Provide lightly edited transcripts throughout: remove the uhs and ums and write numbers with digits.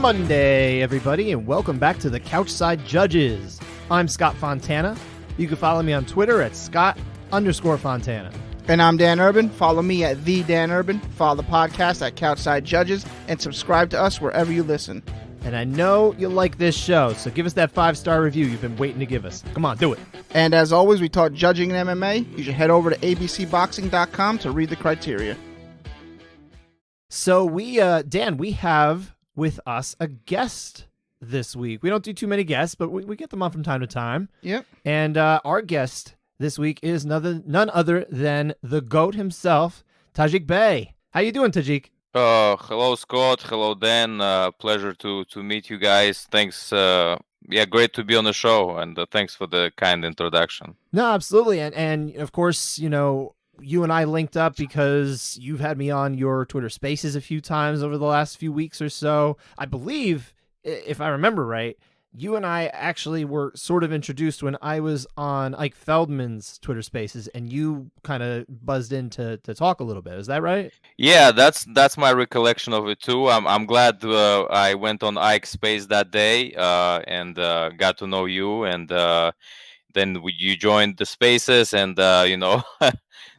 Monday, everybody, and welcome back to the Couchside Judges. I'm Scott Fontana. You can follow me on Twitter at Scott_Fontana. And I'm Dan Urban. Follow me at The Dan Urban. Follow the podcast at Couchside Judges, and subscribe to us wherever you listen. And I know you like this show, so give us that 5-star review you've been waiting to give us. Come on, do it. And as always, we taught judging in MMA. You should head over to abcboxing.com to read the criteria. So Dan, we have with us a guest this week. We don't do too many guests, but we get them on from time to time. Yep. And our guest this week is none other than the GOAT himself, Tajikbay. How you doing, Tajik? Hello, Scott. Hello, Dan. Pleasure to meet you guys. Thanks. Great to be on the show, and thanks for the kind introduction. No, absolutely. And of course, you know, you and I linked up because you've had me on your Twitter Spaces a few times over the last few weeks or so. I believe, if I remember right, you and I actually were sort of introduced when I was on Ike Feldman's Twitter Spaces, and you kind of buzzed in to talk a little bit. Is that right? Yeah, that's my recollection of it too. I'm glad I went on Ike's Space that day and got to know you, and then you joined the Spaces, and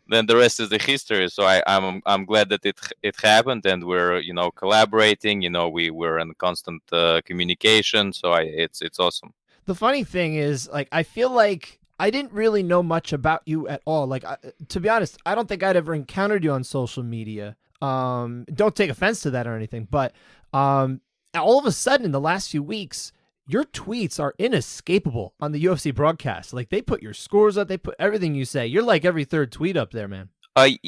then the rest is the history. So I'm glad that it happened, and we're collaborating. We're in constant communication. So it's awesome. The funny thing is, like, I feel like I didn't really know much about you at all. Like, to be honest, I don't think I'd ever encountered you on social media. Don't take offense to that or anything, but all of a sudden in the last few weeks, your tweets are inescapable on the UFC broadcast. Like, they put your scores up, they put everything you say. You're like every third tweet up there, man. I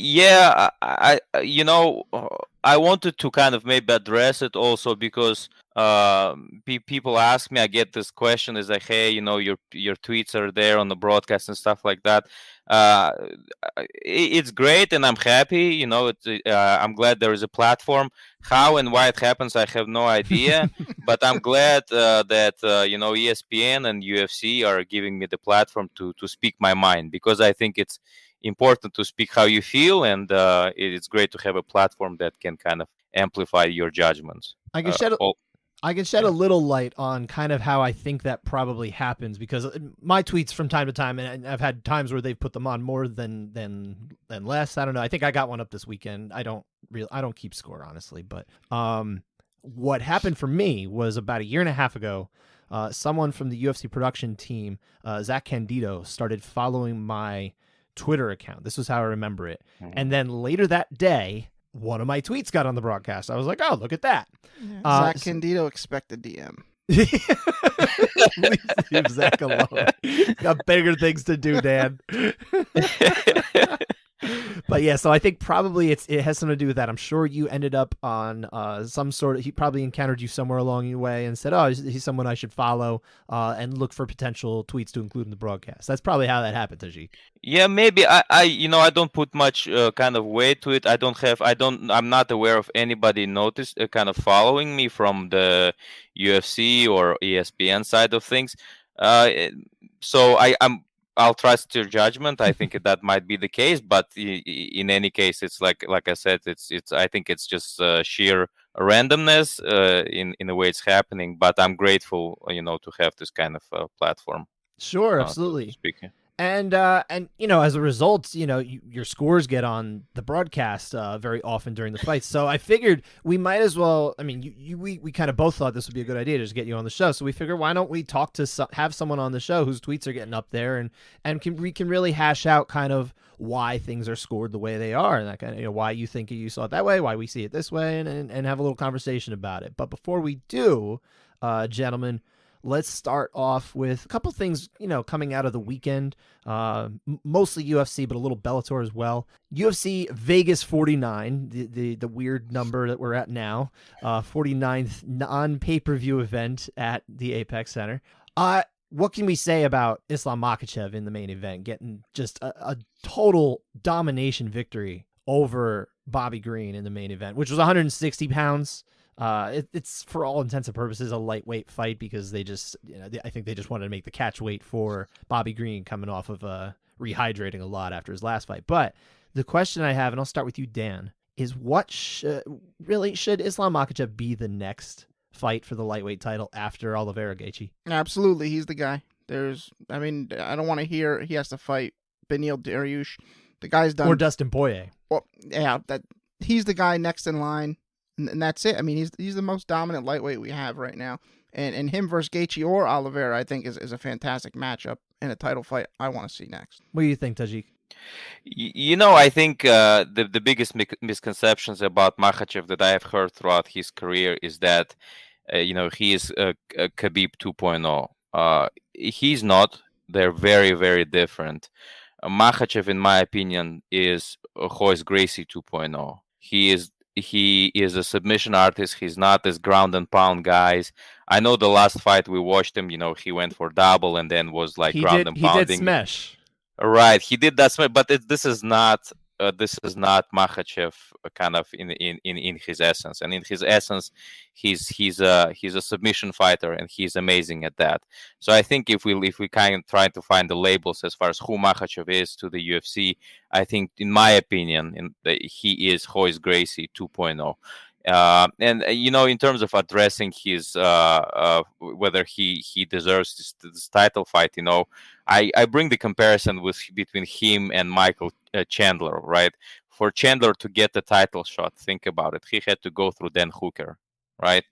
wanted to kind of maybe address it also because people ask me, I get this question, is like, hey, your tweets are there on the broadcast and stuff like that. It's great, and I'm happy. I'm glad there is a platform. How and why it happens, I have no idea. But I'm glad that ESPN and UFC are giving me the platform to speak my mind, because I think it's important to speak how you feel, and it's great to have a platform that can kind of amplify your judgments. I can shed a little light on kind of how I think that probably happens, because my tweets from time to time, and I've had times where they've put them on more than less. I don't know. I think I got one up this weekend. I don't keep score, honestly, but what happened for me was about a year and a half ago. Someone from the UFC production team, Zach Candido, started following my Twitter account. This was how I remember it. Mm-hmm. And then later that day, one of my tweets got on the broadcast. I was like, oh, look at that. Zach Candido, expect a DM. Leave Zach alone. Got bigger things to do, Dan. But yeah, so I think probably it has something to do with that. I'm sure you ended up on some sort of, he probably encountered you somewhere along your way and said, oh, he's someone I should follow, and look for potential tweets to include in the broadcast. That's probably how that happened, Tajik. Yeah, maybe I don't put much kind of weight to it. I'm not aware of anybody kind of following me from the UFC or ESPN side of things. So I'll trust your judgment. I think that might be the case, but in any case, it's like I said, it's I think it's just sheer randomness in the way it's happening. But I'm grateful, to have this kind of platform. Sure, absolutely. And as a result, your scores get on the broadcast very often during the fights. So I figured we might as well. I mean, we kind of both thought this would be a good idea to just get you on the show. So we figured, why don't we have someone on the show whose tweets are getting up there, and we can really hash out kind of why things are scored the way they are, and that kind of why you think you saw it that way, why we see it this way, and have a little conversation about it. But before we do, gentlemen, let's start off with a couple things, coming out of the weekend, mostly UFC, but a little Bellator as well. UFC Vegas 49, the weird number that we're at now, 49th non-pay-per-view event at the Apex Center. What can we say about Islam Makhachev in the main event, getting just a total domination victory over Bobby Green in the main event, which was 160 pounds. It's for all intents and purposes a lightweight fight, because they just, I think they just wanted to make the catch weight for Bobby Green, coming off of rehydrating a lot after his last fight. But the question I have, and I'll start with you, Dan, is should Islam Makhachev be the next fight for the lightweight title after Oliveira Gaethje. Absolutely, he's the guy. I don't want to hear he has to fight Beneil Dariush. The guy's done. Or Dustin Poirier. Well, yeah, he's the guy next in line, and that's it. I mean, he's the most dominant lightweight we have right now, and him versus Gaethje or Oliveira, I think, is a fantastic matchup in a title fight. I want to see next. What do you think, Tajik? I think the biggest misconceptions about Makhachev that I have heard throughout his career is that he is a Khabib 2.0. He's not. They're very, very different. Makhachev, in my opinion, is Royce Gracie 2.0. He is a submission artist. He's not this ground and pound guys. I know the last fight we watched him, he went for double and then was like ground and pounding. He did smash. Right, he did that, but this is not Makhachev kind of in his essence, and in his essence, he's a submission fighter, and he's amazing at that. So I think if we kind of try to find the labels as far as who Makhachev is to the UFC, I think, in my opinion, he is Royce Gracie 2.0. And in terms of addressing his whether he deserves this title fight, I bring the comparison between him and Michael Chandler, right? For Chandler to get the title shot, think about it. He had to go through Dan Hooker, right?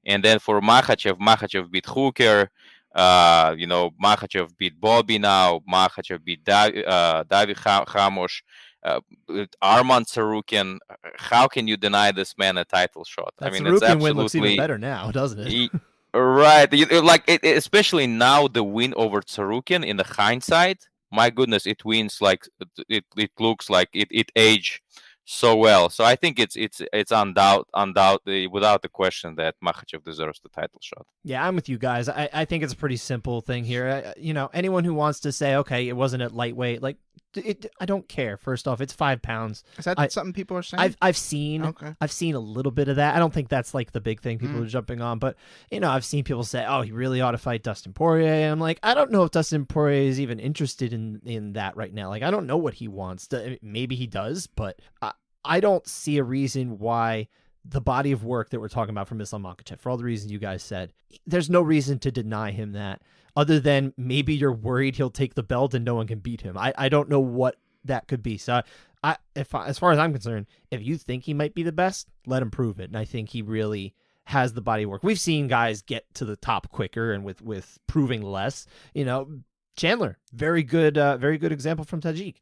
And then for Makhachev beat Hooker. Makhachev beat Bobby now. Makhachev beat Davi Khamosh. Arman Tsarukyan. How can you deny this man a title shot? That Tsarukyan win looks even better now, doesn't it? Right, especially now the win over Tsarukyan in the hindsight. My goodness, it wins like it looks like it aged so well. So I think it's undoubtedly without the question that Makhachev deserves the title shot. Yeah, I'm with you guys. I think it's a pretty simple thing here. Anyone who wants to say, okay, it wasn't at lightweight, I don't care. First off, it's 5 pounds. Is that something people are saying? I've seen a little bit of that. I don't think that's like the big thing people are jumping on, but I've seen people say, oh, he really ought to fight Dustin Poirier. And I'm like, I don't know if Dustin Poirier is even interested in that right now. Like, I don't know what he wants. Maybe he does, but I don't see a reason why the body of work that we're talking about from Islam Makhachev, for all the reasons you guys said, there's no reason to deny him that, other than maybe you're worried he'll take the belt and no one can beat him. I don't know what that could be. So as far as I'm concerned, if you think he might be the best, let him prove it. And I think he really has the body of work. We've seen guys get to the top quicker and with proving less. Chandler, very good example from Tajik.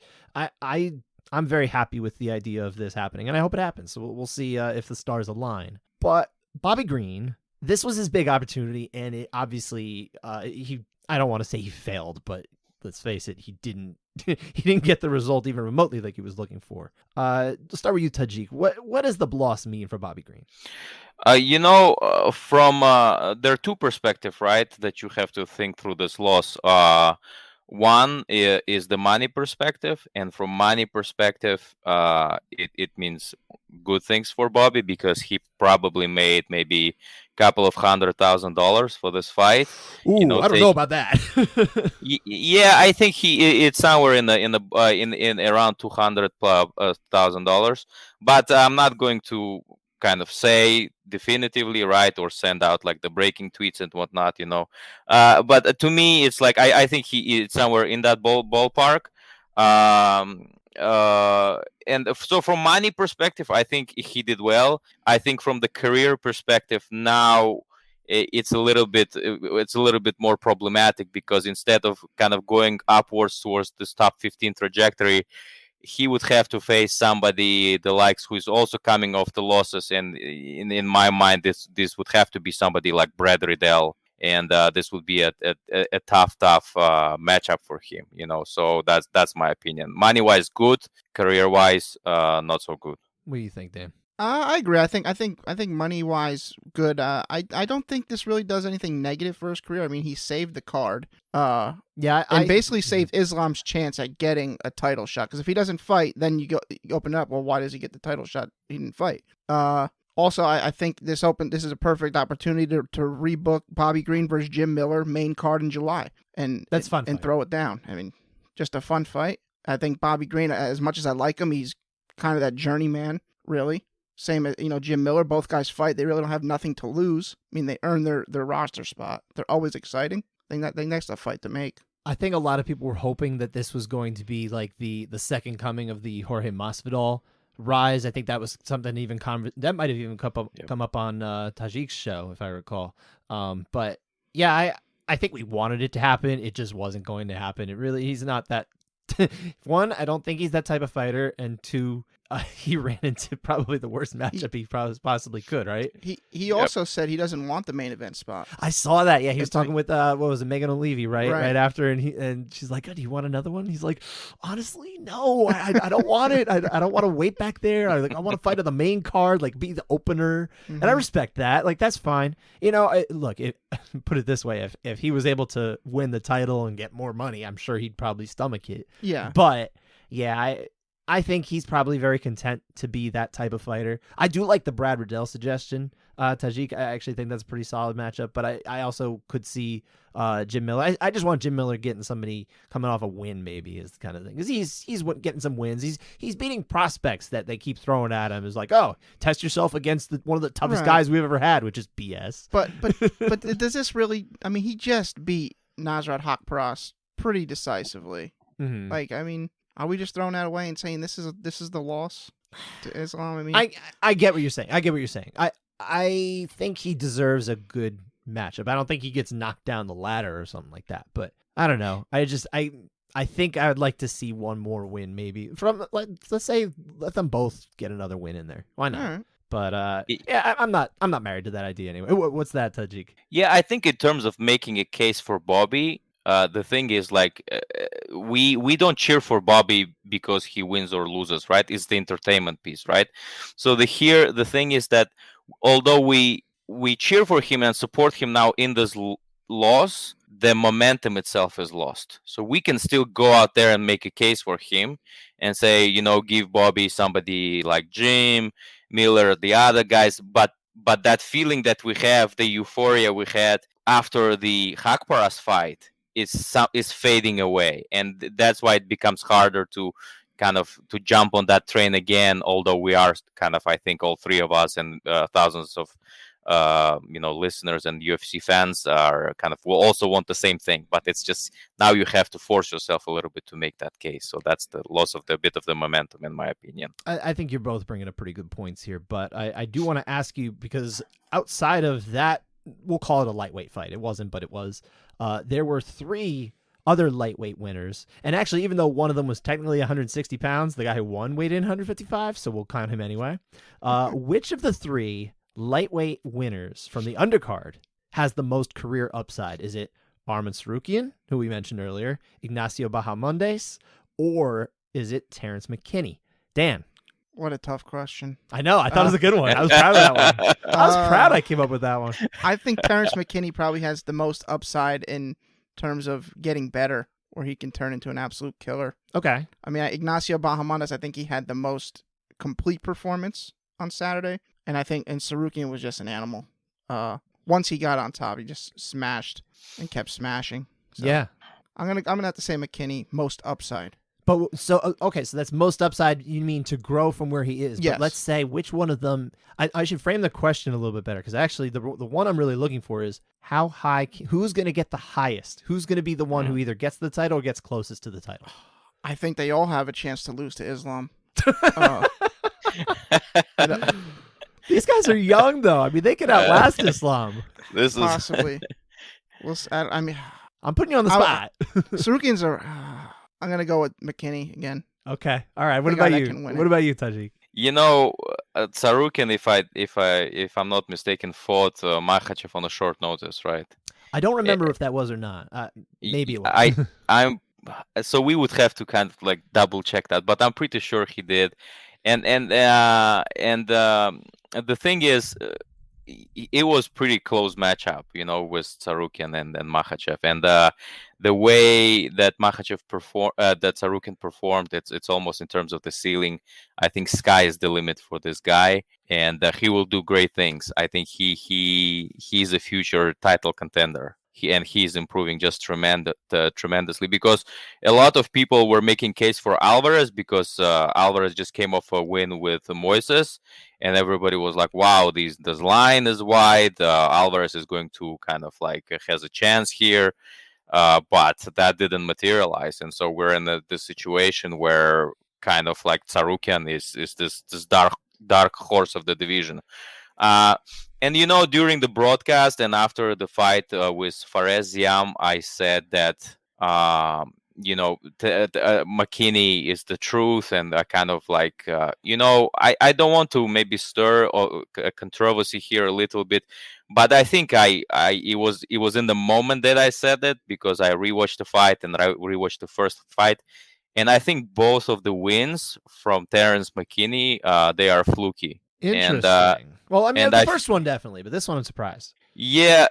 I'm very happy with the idea of this happening, and I hope it happens. So we'll see if the stars align. But Bobby Green, this was his big opportunity, and it obviously I don't want to say he failed, but let's face it, he didn't get the result even remotely like he was looking for. Let's start with you, Tajik. What does the loss mean for Bobby Green? From there are two perspectives, right, that you have to think through this loss. One is the money perspective, and from money perspective, it means good things for Bobby, because he probably made maybe a couple of $100,000 for this fight. Ooh, I don't know about that. Yeah, I think it's somewhere in around $200,000, but I'm not going to kind of say definitively, right, or send out like the breaking tweets and whatnot, but to me it's like I think it's somewhere in that ballpark, and so from money perspective, I think he did well. I think from the career perspective now, it's a little bit more problematic, because instead of kind of going upwards towards this top 15 trajectory, he would have to face somebody the likes who is also coming off the losses, and in my mind, this would have to be somebody like Brad Riddell, and this would be a tough matchup for him. So that's my opinion. Money wise, good. Career wise, not so good. What do you think, Dan? I agree. I think money wise, good. I don't think this really does anything negative for his career. I mean, he saved the card. And basically saved Islam's chance at getting a title shot. Because if he doesn't fight, then you open it up. Well, why does he get the title shot? He didn't fight. Also, I think this is a perfect opportunity to rebook Bobby Green versus Jim Miller main card in July, and that's fun and throw it down. I mean, just a fun fight. I think Bobby Green, as much as I like him, he's kind of that journeyman, really. Same as, Jim Miller. Both guys fight. They really don't have nothing to lose. I mean, they earn their roster spot. They're always exciting. I think that's a fight to make. I think a lot of people were hoping that this was going to be like the second coming of the Jorge Masvidal rise. I think that was something that might have even come up on Tajik's show, if I recall. But yeah, I think we wanted it to happen. It just wasn't going to happen. He's not that. One, I don't think he's that type of fighter, and two, he ran into probably the worst matchup he possibly could, right? He also said he doesn't want the main event spot. I saw that. Yeah, he was talking with what was it, Megan O'Leary, right after, and she's like, "Do you want another one?" He's like, "Honestly, no, I don't want it. I don't want to wait back there. I want to fight on the main card, like be the opener." And I respect that. Like that's fine. Look, put it this way: if he was able to win the title and get more money, I'm sure he'd probably stomach it. Yeah, but yeah, I think he's probably very content to be that type of fighter. I do like the Brad Riddell suggestion, Tajik. I actually think that's a pretty solid matchup, but I also could see Jim Miller. I just want Jim Miller getting somebody coming off a win, maybe, is the kind of thing. Because he's getting some wins. He's beating prospects that they keep throwing at him. It's like, oh, test yourself against one of the toughest guys we've ever had, which is BS. But does this really? I mean, he just beat Nasrat Haqparast pretty decisively. Mm-hmm. Like, I mean, are we just throwing that away and saying this is the loss to Islam? I mean, I get what you're saying. I think he deserves a good matchup. I don't think he gets knocked down the ladder or something like that. But I don't know. I think I would like to see one more win, maybe from let's say let them both get another win in there. Why not? Right. But yeah, I'm not married to that idea anyway. What's that, Tajik? Yeah, I think in terms of making a case for Bobby. The thing is, like, we don't cheer for Bobby because he wins or loses, right? It's the entertainment piece, right? So the thing is that although we cheer for him and support him now in this loss, the momentum itself is lost. So we can still go out there and make a case for him and say, give Bobby somebody like Jim Miller, the other guys, but that feeling that we have, the euphoria we had after the Haqparast fight, is fading away, and that's why it becomes harder to kind of to jump on that train again. Although we are kind of, I think, all three of us and thousands of listeners and UFC fans are will also want the same thing. But it's just now you have to force yourself a little bit to make that case. So that's the loss of the bit of the momentum, in my opinion. I think you're both bringing up pretty good points here, but I do want to ask you, because outside of that, we'll call it a lightweight fight. It wasn't, but it was. There were 3 other lightweight winners. And actually, even though one of them was technically 160 pounds, the guy who won weighed in 155, so we'll count him anyway. Which of the 3 lightweight winners from the undercard has the most career upside? Is it Arman Tsarukyan, who we mentioned earlier, Ignacio Bahamondes, or is it Terence McKinney? Dan. What a tough question. I know. I thought it was a good one. I was proud of that one. I was proud I came up with that one. I think Terence McKinney probably has the most upside in terms of getting better, where he can turn into an absolute killer. Okay. I mean, Ignacio Bahamondes, I think he had the most complete performance on Saturday, and I think Tsarukyan was just an animal. Once he got on top, he just smashed and kept smashing. So yeah. I'm gonna have to say McKinney most upside. But so okay, so that's most upside. You mean to grow from where he is? Yes. But let's say which one of them. I should frame the question a little bit better, because actually the one I'm really looking for is how high. Who's going to get the highest? Who's going to be the one who either gets the title or gets closest to the title? I think they all have a chance to lose to Islam. These guys are young, though. I mean, they could outlast Islam. This is possibly. I'm putting you on the spot. Tsarukyan's I'm gonna go with McKinney again. Okay. All right. What about you? What about you, Tajik? Tsarukyan, if I'm not mistaken, fought Makhachev on a short notice, right? I don't remember if that was or not. Maybe it was. So we would have to kind of like double check that, but I'm pretty sure he did. And the thing is, it was pretty close matchup, with Tsarukyan and Makhachev, and the way that Makhachev that Tsarukyan performed, it's almost in terms of the ceiling. I think sky is the limit for this guy, and he will do great things. I think he's a future title contender. He's improving just tremendously, because a lot of people were making case for Alvarez, because Alvarez just came off a win with Moises, and everybody was like, wow, this line is wide. Alvarez is going to kind of like has a chance here. But that didn't materialize. And so we're in this situation where kind of like Tsarukyan is this dark horse of the division. And during the broadcast and after the fight with Fares Ziam, I said that McKinney is the truth, and kind of like I don't want to maybe stir a controversy here a little bit, but I think it was in the moment that I said that, because I rewatched the fight and I rewatched the first fight, and I think both of the wins from Terence McKinney they are fluky. Interesting. Well, I mean, the first one definitely, but this one I'm surprised. Yeah,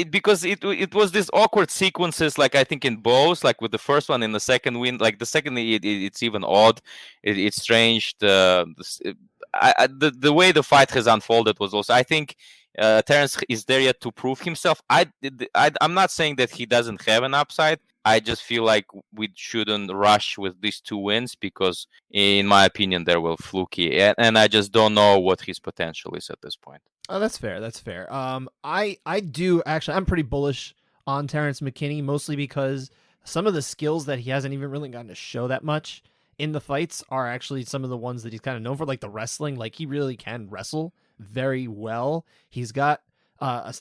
because it was this awkward sequences, like I think in both, like with the first one and the second win, like the second it's even odd, it's strange. The way the fight has unfolded was also, I think Terence is there yet to prove himself. I'm not saying that he doesn't have an upside. I just feel like we shouldn't rush with these two wins, because, in my opinion, they were fluky, and I just don't know what his potential is at this point. Oh, that's fair. That's fair. I do actually. I'm pretty bullish on Terence McKinney, mostly because some of the skills that he hasn't even really gotten to show that much in the fights are actually some of the ones that he's kind of known for, like the wrestling. Like, he really can wrestle very well. He's got a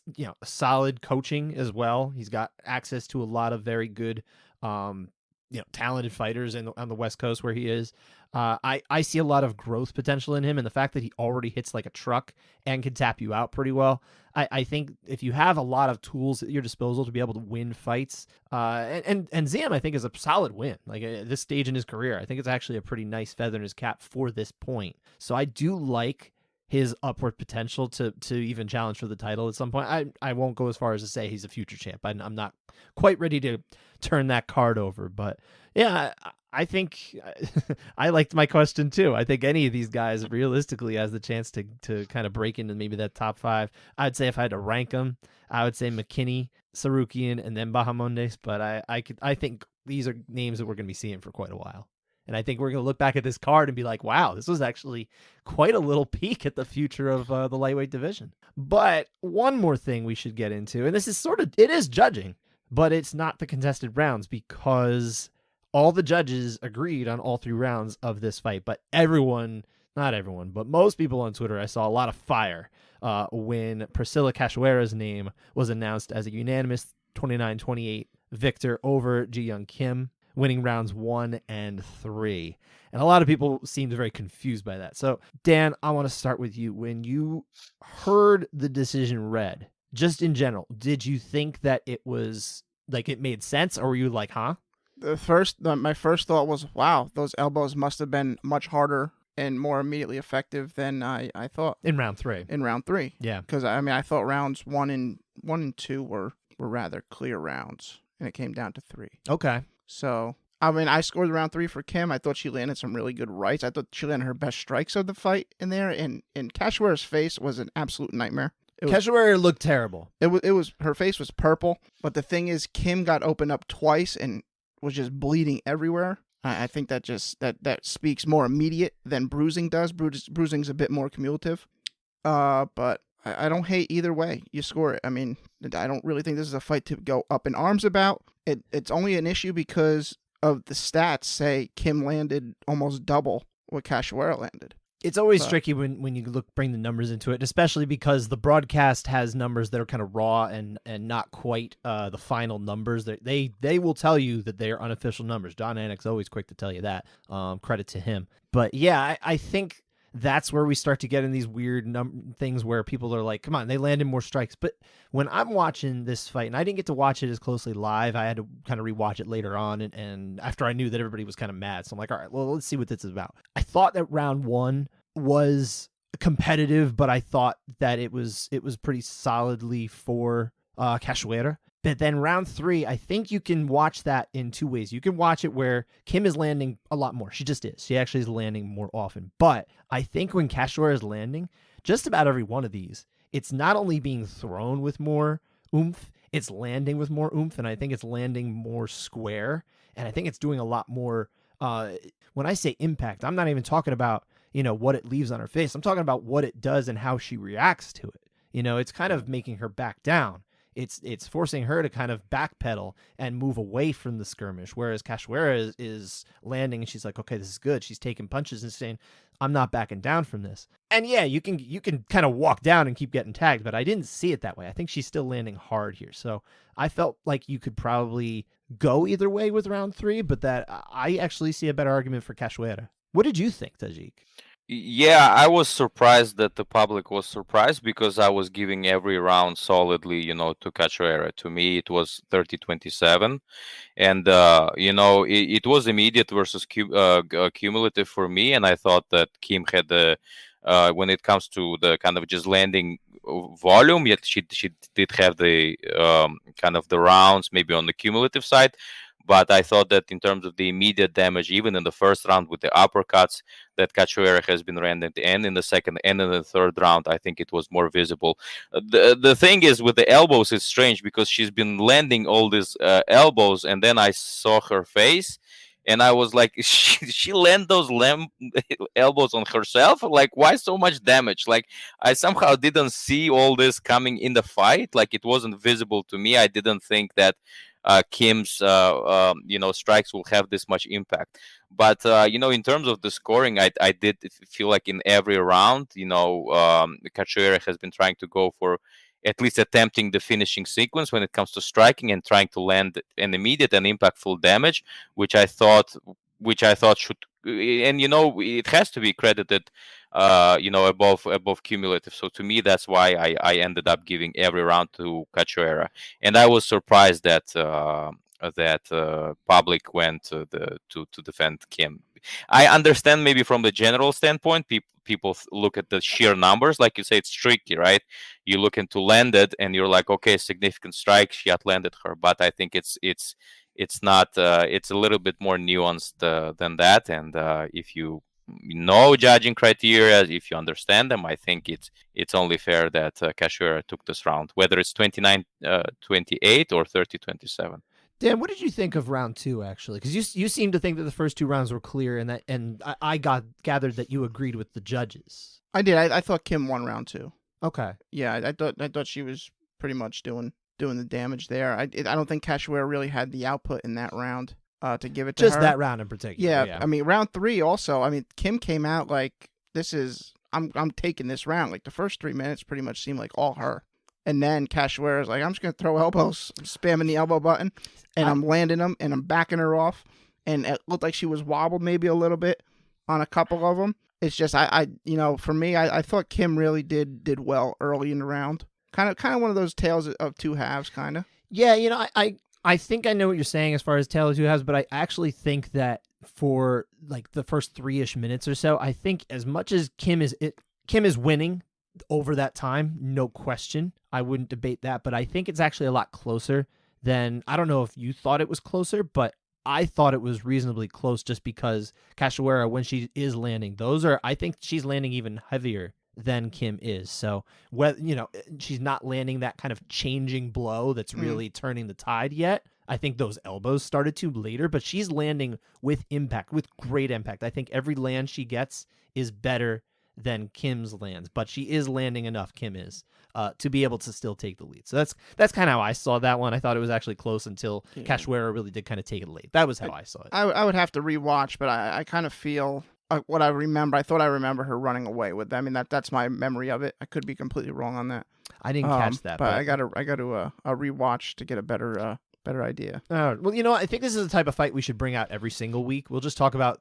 solid coaching as well. He's got access to a lot of very good, talented fighters on the West Coast where he is. I see a lot of growth potential in him, and the fact that he already hits like a truck and can tap you out pretty well. I think if you have a lot of tools at your disposal to be able to win fights, and Ziam, I think, is a solid win. Like, at this stage in his career, I think it's actually a pretty nice feather in his cap for this point. So I do like his upward potential to even challenge for the title at some point. I won't go as far as to say he's a future champ. I'm not quite ready to turn that card over, but yeah, I think I liked my question too. I think any of these guys realistically has the chance to kind of break into maybe that top 5. I'd say if I had to rank them, I would say McKinney, Tsarukyan, and then Bahamondes, but I think these are names that we're going to be seeing for quite a while. And I think we're going to look back at this card and be like, wow, this was actually quite a little peek at the future of the lightweight division. But one more thing we should get into, and this is it is judging, but it's not the contested rounds, because all the judges agreed on all 3 rounds of this fight. But not everyone, but most people on Twitter, I saw a lot of fire when Priscilla Cachoeira's name was announced as a unanimous 29-28 victor over Ji-Young Kim, winning rounds 1 and 3. And a lot of people seemed very confused by that. So, Dan, I want to start with you. When you heard the decision read, just in general, did you think that it was, like, it made sense, or were you like, huh? My first thought was, wow, those elbows must have been much harder and more immediately effective than I thought. In round 3. Yeah. Because, I thought rounds 1 and 2 were rather clear rounds, and it came down to 3. Okay. So, I scored round 3 for Kim. I thought she landed some really good rights. I thought she landed her best strikes of the fight in there, and Cachoeira's face was an absolute nightmare. Cachoeira looked terrible. It was her face was purple, but the thing is, Kim got opened up twice and was just bleeding everywhere. I think that speaks more immediate than bruising does. Bruising's a bit more cumulative. But I don't hate either way you score it. I mean, I don't really think this is a fight to go up in arms about. It's only an issue because of the stats say Kim landed almost double what Cachoeira landed. It's always tricky when you bring the numbers into it, especially because the broadcast has numbers that are kind of raw and not quite the final numbers. They will tell you that they are unofficial numbers. John Anik's always quick to tell you that. Credit to him. But yeah, I think that's where we start to get in these weird things where people are like, come on, they landed more strikes. But when I'm watching this fight, and I didn't get to watch it as closely live, I had to kind of rewatch it later on. And after I knew that everybody was kind of mad. So I'm like, all right, well, let's see what this is about. I thought that round 1 was competitive, but I thought that it was pretty solidly for Cachoeira. But then round 3, I think you can watch that in 2 ways. You can watch it where Kim is landing a lot more. She just is. She actually is landing more often. But I think when Cachoeira is landing, just about every one of these, it's not only being thrown with more oomph, it's landing with more oomph, and I think it's landing more square. And I think it's doing a lot more. When I say impact, I'm not even talking about, what it leaves on her face. I'm talking about what it does and how she reacts to it. It's kind of making her back down. It's forcing her to kind of backpedal and move away from the skirmish, whereas Cachoeira is landing and she's like, okay, this is good. She's taking punches and saying, I'm not backing down from this. And yeah, you can kind of walk down and keep getting tagged, but I didn't see it that way. I think she's still landing hard here. So I felt like you could probably go either way with round 3, but that I actually see a better argument for Cachoeira. What did you think, Tajik? Yeah, I was surprised that the public was surprised because I was giving every round solidly, to Cachoeira. To me, it was 30-27. And, it was immediate versus cumulative for me. And I thought that Kim had when it comes to the kind of just landing volume, yet she did have the kind of the rounds maybe on the cumulative side. But I thought that in terms of the immediate damage, even in the first round with the uppercuts, that Cachoeira has been landed, and in the second and in the third round, I think it was more visible. The thing is with the elbows, it's strange because she's been landing all these elbows, and then I saw her face, and I was like, she land those elbows on herself? Like, why so much damage? Like, I somehow didn't see all this coming in the fight. Like, it wasn't visible to me. I didn't think that Kim's strikes will have this much impact. But in terms of the scoring, I did feel like in every round, Cachoeira has been trying to go for at least attempting the finishing sequence when it comes to striking and trying to land an immediate and impactful damage, which I thought should, and it has to be credited above cumulative. So to me, that's why I ended up giving every round to Cachoeira, and I was surprised that public went to defend Kim. I understand maybe from the general standpoint, people look at the sheer numbers, like you say, it's tricky, right? You look into landed, and you're like, okay, significant strike, she outlanded her. But I think it's not. It's a little bit more nuanced than that, and if you know judging criteria, if you understand them, I think it's only fair that Cachoeira took this round, whether it's 29-28 or 30-27. Dan, what did you think of round 2, actually? Because you seem to think that the first 2 rounds were clear, and I gathered that you agreed with the judges. I did. I thought Kim won round 2. Okay. Yeah, I thought she was pretty much doing the damage there. I don't think Cachoeira really had the output in that round to give it to her. Just that round in particular. Yeah, I mean, round 3 also. I mean, Kim came out like, I'm taking this round. Like the first 3 minutes pretty much seemed like all her. And then Cachoeira's like, I'm just going to throw elbows. I'm spamming the elbow button, and I'm landing them, and I'm backing her off. And it looked like she was wobbled maybe a little bit on a couple of them. It's just, for me, I thought Kim really did well early in the round. Kind of one of those tales of two halves, kind of. Yeah, I think I know what you're saying as far as tale of two halves, but I actually think that for like the first 3-ish minutes or so, I think as much as Kim is winning over that time, no question. I wouldn't debate that, but I think it's actually a lot closer than, I don't know if you thought it was closer, but I thought it was reasonably close just because Cachoeira, when she is landing, I think she's landing even heavier than Kim is. So, she's not landing that kind of changing blow that's really turning the tide yet. I think those elbows started to later, but she's landing with impact, with great impact. I think every land she gets is better than Kim's lands, but she is landing enough, Kim is, to be able to still take the lead. So that's kind of how I saw that one. I thought it was actually close until Cachoeira really did kind of take it late. That was how I saw it. I would have to rewatch, but I kind of feel what I remember. I thought I remember her running away with them. I mean, that's my memory of it. I could be completely wrong on that. I didn't catch that, but I got to rewatch to get a better idea. Well, I think this is the type of fight we should bring out every single week. We'll just talk about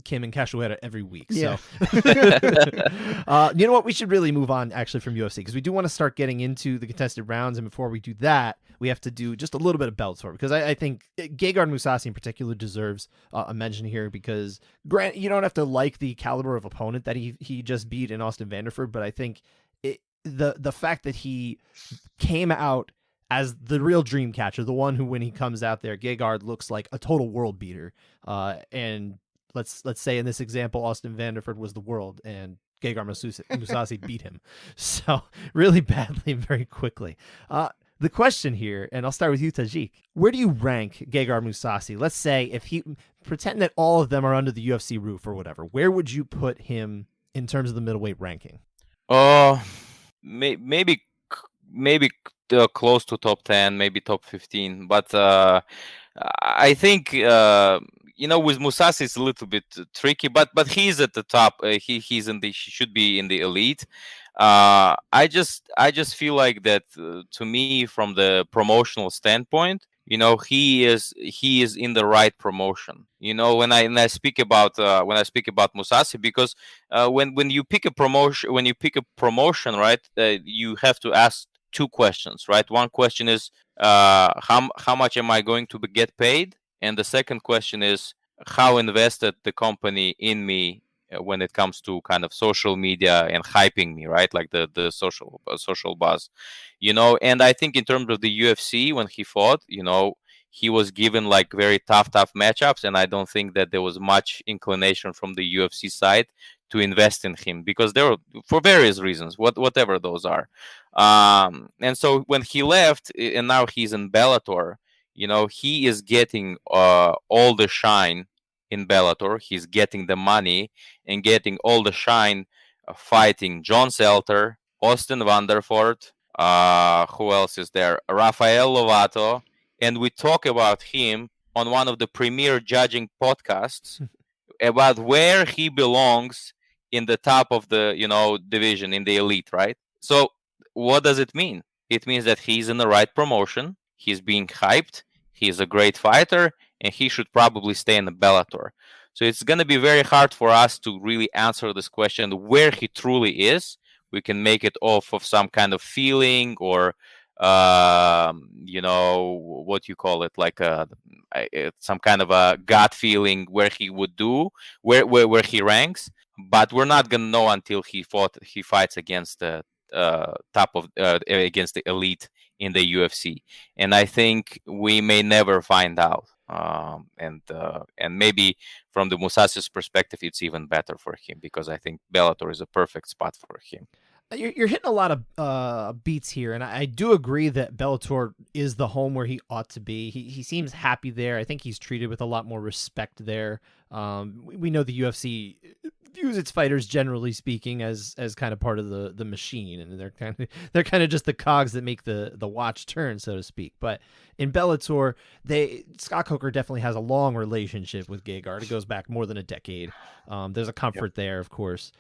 Kim and Cachoeira every week. Yeah. So, you know what? We should really move on actually from UFC because we do want to start getting into the contested rounds. And before we do that, we have to do just a little bit of Bellator because I think Gegard Mousasi in particular deserves a mention here because Grant, you don't have to like the caliber of opponent that he just beat in Austin Vanderford, but I think the fact that he came out as the real dream catcher, the one who, when he comes out there, Gegard looks like a total world beater. And let's say in this example, Austin Vanderford was the world, and Gegard Mousasi beat him. So really badly, very quickly. The question here, and I'll start with you, Tajik. Where do you rank Gegard Mousasi? Let's say if pretend that all of them are under the UFC roof or whatever. Where would you put him in terms of the middleweight ranking? Maybe close to top 10, maybe top 15. But I think with Mousasi it's a little bit tricky. But he's at the top. He should be in the elite. I just feel like that to me, from the promotional standpoint, he is in the right promotion. When I speak about Mousasi, because when you pick a promotion, right, you have to ask two questions, right? One question is how much am I going to get paid, and the second question is how invested the company in me when it comes to kind of social media and hyping me, right? Like the social buzz, And I think in terms of the UFC, when he fought, he was given like very tough matchups, and I don't think that there was much inclination from the UFC side to invest in him, because there were, for various reasons, whatever those are. And so when he left, and now he's in Bellator, he is getting all the shine in Bellator. He's getting the money and getting all the shine fighting John Selter, Austin Vanderford, who else is there? Rafael Lovato. And we talk about him on one of the premier judging podcasts about where he belongs in the top of the, division, in the elite, right? So what does it mean? It means that he's in the right promotion. He's being hyped. He's a great fighter, and he should probably stay in the Bellator. So it's going to be very hard for us to really answer this question where he truly is. We can make it off of some kind of feeling, or what you call it, like some kind of a gut feeling where he would do, where he ranks. But we're not gonna know until he fights against the against the elite in the UFC, and I think we may never find out. And maybe from the Mousasi's perspective, it's even better for him, because I think Bellator is a perfect spot for him. You're hitting a lot of beats here, and I do agree that Bellator is the home where he ought to be. He seems happy there. I think he's treated with a lot more respect there. We know the UFC views its fighters, generally speaking, as kind of part of the machine, and they're kind of just the cogs that make the watch turn, so to speak. But in Bellator, Scott Coker definitely has a long relationship with Gegard. It goes back more than a decade. There's a comfort there, of course.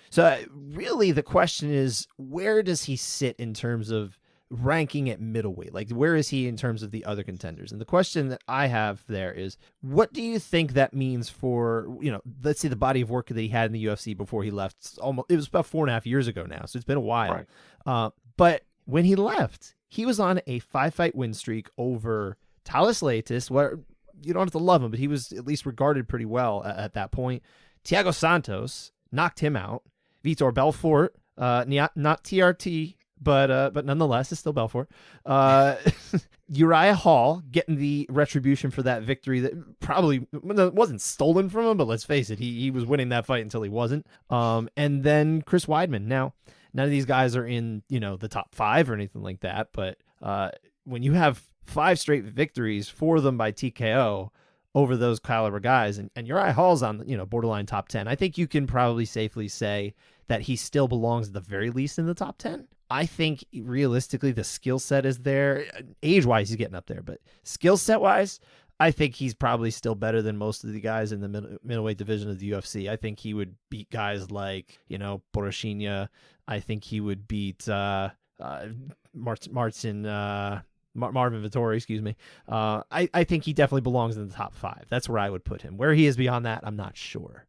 So really the question is, where does he sit in terms of ranking at middleweight? Like, where is he in terms of the other contenders? And the question that I have there is, what do you think that means for, let's say the body of work that he had in the UFC before he left? It was about 4.5 years ago now, so it's been a while. Right. But when he left, he was on a 5-fight win streak over Talis Leitis, where you don't have to love him, but he was at least regarded pretty well at that point. Thiago Santos knocked him out. Vitor Belfort, not TRT, but nonetheless, it's still Belfort. Uriah Hall getting the retribution for that victory that probably wasn't stolen from him, but let's face it, he was winning that fight until he wasn't. And then Chris Weidman. Now, none of these guys are in the top 5 or anything like that, but when you have 5 straight victories, 4 of them by TKO over those caliber guys, and Uriah Hall's on borderline top 10, I think you can probably safely say that he still belongs at the very least in the top 10. I think realistically the skill set is there. Age-wise, he's getting up there, but skill set-wise, I think he's probably still better than most of the guys in the middleweight division of the UFC. I think he would beat guys like, Poroshinia. I think he would beat Marvin Vettori, excuse me. I think he definitely belongs in the top 5. That's where I would put him. Where he is beyond that, I'm not sure.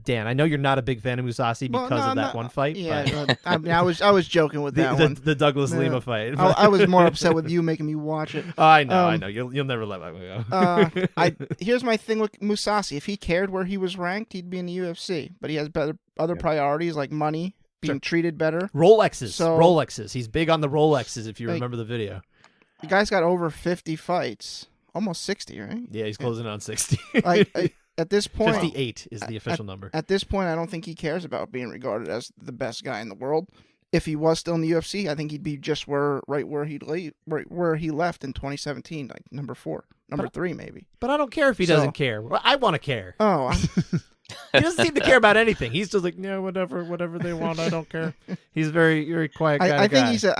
Dan, I know you're not a big fan of Mousasi because of that one fight. Yeah, but... I was joking with that one. The Douglas Lima fight. I was more upset with you making me watch it. I know. You'll never let that go. Here's my thing with Mousasi. If he cared where he was ranked, he'd be in the UFC. But he has other priorities like money, being treated better. Rolexes. He's big on the Rolexes, if you remember the video. The guy's got over 50 fights. Almost 60, right? Yeah, he's closing on 60. At this point, 58 is the official number. At this point, I don't think he cares about being regarded as the best guy in the world. If he was still in the UFC, I think he'd be just where he left in 2017, like number 4, number 3 maybe. But I don't care if he doesn't care. I want to care. Oh, He doesn't seem to care about anything. He's just like, yeah, whatever they want. I don't care. He's very quiet guy. I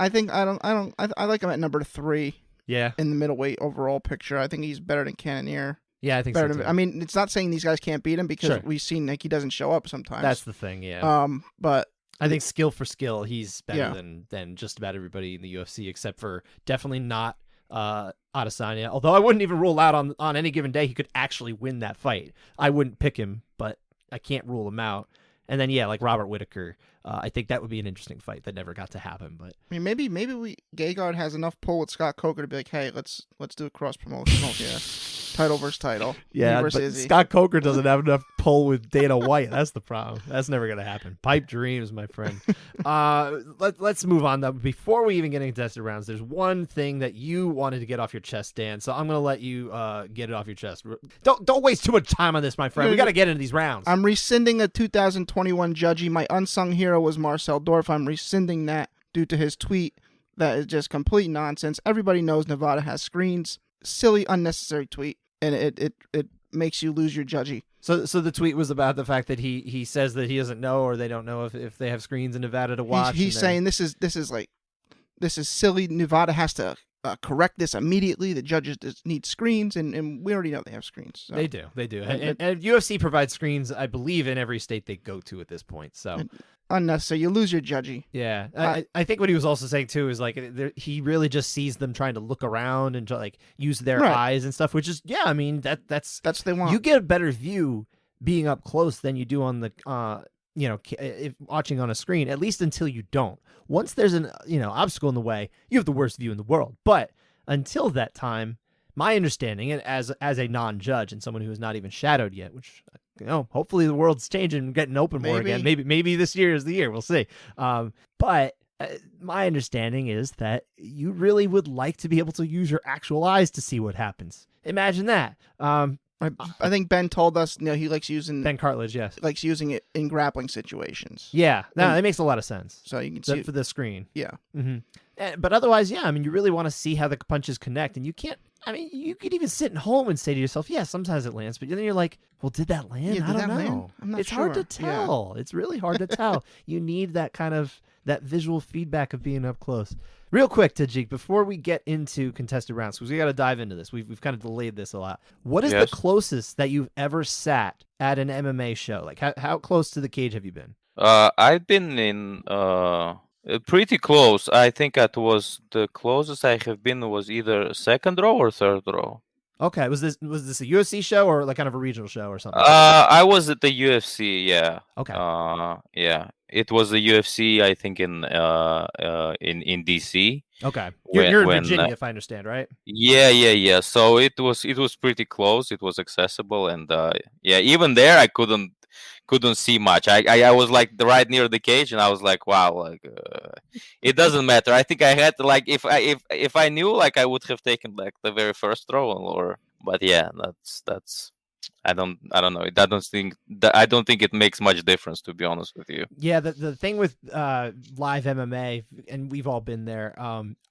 think I like him at number 3. Yeah. In the middleweight overall picture, I think he's better than Cannonier. Yeah, I think so too. I mean, it's not saying these guys can't beat him because we've seen like he doesn't show up sometimes. That's the thing, yeah. But I think skill for skill, he's better than just about everybody in the UFC, except for definitely not Adesanya. Although I wouldn't even rule out on any given day he could actually win that fight. I wouldn't pick him, but I can't rule him out. And then like Robert Whittaker, I think that would be an interesting fight that never got to happen. But I mean, maybe Gegard has enough pull with Scott Coker to be like, hey, let's do a cross promotional here, title versus title. Yeah, but Scott Coker doesn't have enough pull with Dana White. That's the problem. That's never gonna happen. Pipe dreams, my friend. Let's move on though. Before we even get into contested rounds, there's one thing that you wanted to get off your chest, Dan. So I'm gonna let you get it off your chest. Don't waste too much time on this, my friend. We got to get into these rounds. I'm rescinding a 2021 judgy. My unsung hero was Marcel Dorf. I'm rescinding that due to his tweet that is just complete nonsense. Everybody knows Nevada has screens. Silly, unnecessary tweet, and it makes you lose your judgy. So the tweet was about the fact that he says that he doesn't know, or they don't know if they have screens in Nevada to watch. He's saying this is silly. Nevada has to correct this immediately. The judges need screens, and we already know they have screens. So. They do. And UFC provides screens, I believe, in every state they go to at this point. So unnecessary. You lose your judgy. Yeah, I think what he was also saying too is like he really just sees them trying to look around and like use their eyes and stuff, which is I mean that's what they want. You get a better view being up close than you do on the if watching on a screen, at least until you don't. Once there's an obstacle in the way, you have the worst view in the world. But until that time, my understanding, and as a non-judge and someone who is not even shadowed yet, which hopefully the world's changing and getting open more again. Maybe this year is the year. We'll see. But my understanding is that you really would like to be able to use your actual eyes to see what happens. Imagine that. I think Ben told us he likes using Ben Cartledge, yes, likes using it in grappling situations. Yeah, that makes a lot of sense. So you can see for the screen. Yeah, but otherwise, I mean, you really want to see how the punches connect, and you can't. I mean, you could even sit at home and say to yourself, "Yeah, sometimes it lands," but then you're like, "Well, did that land? Yeah, I don't know. Land? I'm not it's sure. hard to tell. Yeah. It's really hard to tell. You need that visual feedback of being up close." Real quick, Tajik, before we get into contested rounds, because we got to dive into this. We've kind of delayed this a lot. What is the closest that you've ever sat at an MMA show? Like, how close to the cage have you been? I've been in pretty close. I think it was the closest I have been was either second row or third row. Okay, was this a UFC show or like kind of a regional show or something? I was at the UFC. Yeah. Okay. Yeah. It was the UFC, I think, in DC. Okay, you're in Virginia, if I understand, right? Yeah. So it was pretty close. It was accessible, and even there I couldn't see much. I was like right near the cage, and I was like, wow, like it doesn't matter. I think I had to, like, if I knew, like, I would have taken like the very first row, but yeah, that's. I don't know. I don't think it makes much difference, to be honest with you. Yeah, the thing with live MMA, and we've all been there.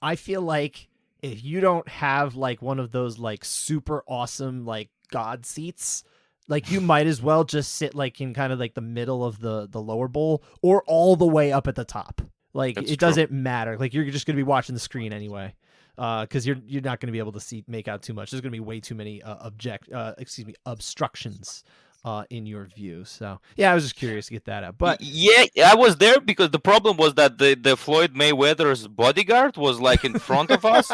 I feel like if you don't have like one of those like super awesome like god seats, like you might as well just sit like in kind of like the middle of the lower bowl or all the way up at the top. Like it doesn't matter. Like you're just gonna be watching the screen anyway. Because you're not going to be able to make out too much. There's going to be way too many obstructions in your view. So yeah, I was just curious to get that out. But yeah, I was there because the problem was that the Floyd Mayweather's bodyguard was like in front of us,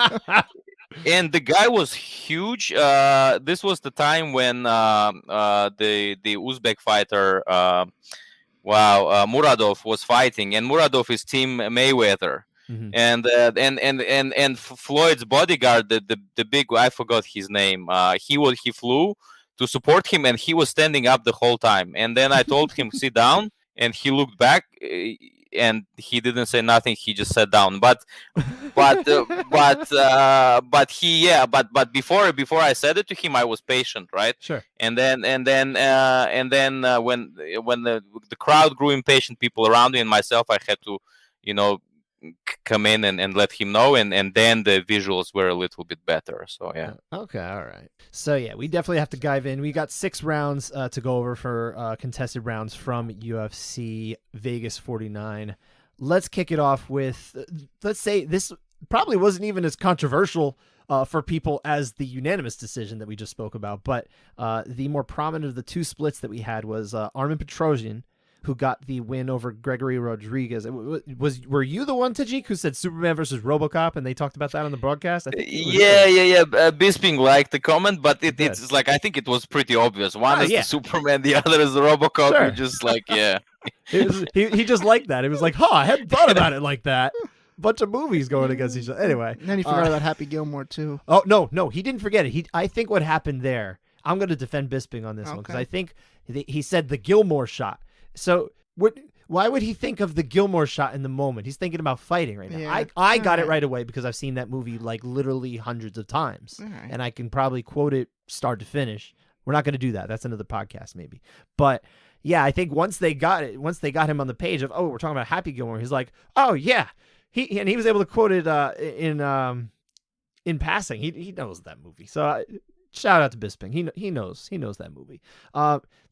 and the guy was huge. This was the time when the Uzbek fighter, Muradov was fighting, and Muradov is Team Mayweather. Mm-hmm. And Floyd's bodyguard, the big, I forgot his name. He flew to support him, and he was standing up the whole time. And then I told him sit down, and he looked back, and he didn't say nothing. He just sat down. But before I said it to him, I was patient, right? Sure. And then when the crowd grew impatient, people around me and myself, I had to, come in and let him know, and then the visuals were a little bit better. So yeah. Okay, all right. So yeah, we definitely have to dive in. We got 6 rounds to go over for contested rounds from UFC Vegas 49. Let's kick it off with, let's say this probably wasn't even as controversial for people as the unanimous decision that we just spoke about, but the more prominent of the 2 splits that we had was Armen Petrosyan, who got the win over Gregory Rodriguez. Were you the one, Tajik, who said Superman versus RoboCop, and they talked about that on the broadcast? Yeah. Bisping liked the comment, but it's like, I think it was pretty obvious. One is the Superman, the other is the RoboCop. Sure. You're just like, yeah. He just liked that. It was like, I hadn't thought about it like that. Bunch of movies going against each other. Anyway. And then he forgot about Happy Gilmore, too. Oh, no, he didn't forget it. I think what happened there, I'm going to defend Bisping on this one, because I think he said the Gilmore shot. So why would he think of the Gilmore shot in the moment? He's thinking about fighting right now. Yeah. I got it right away because I've seen that movie like literally hundreds of times, and I can probably quote it start to finish. We're not going to do that. That's another podcast maybe. But yeah, I think once they got him on the page of, we're talking about Happy Gilmore, he's like, oh yeah, he was able to quote it in passing. He knows that movie. So shout out to Bisping. He knows that movie.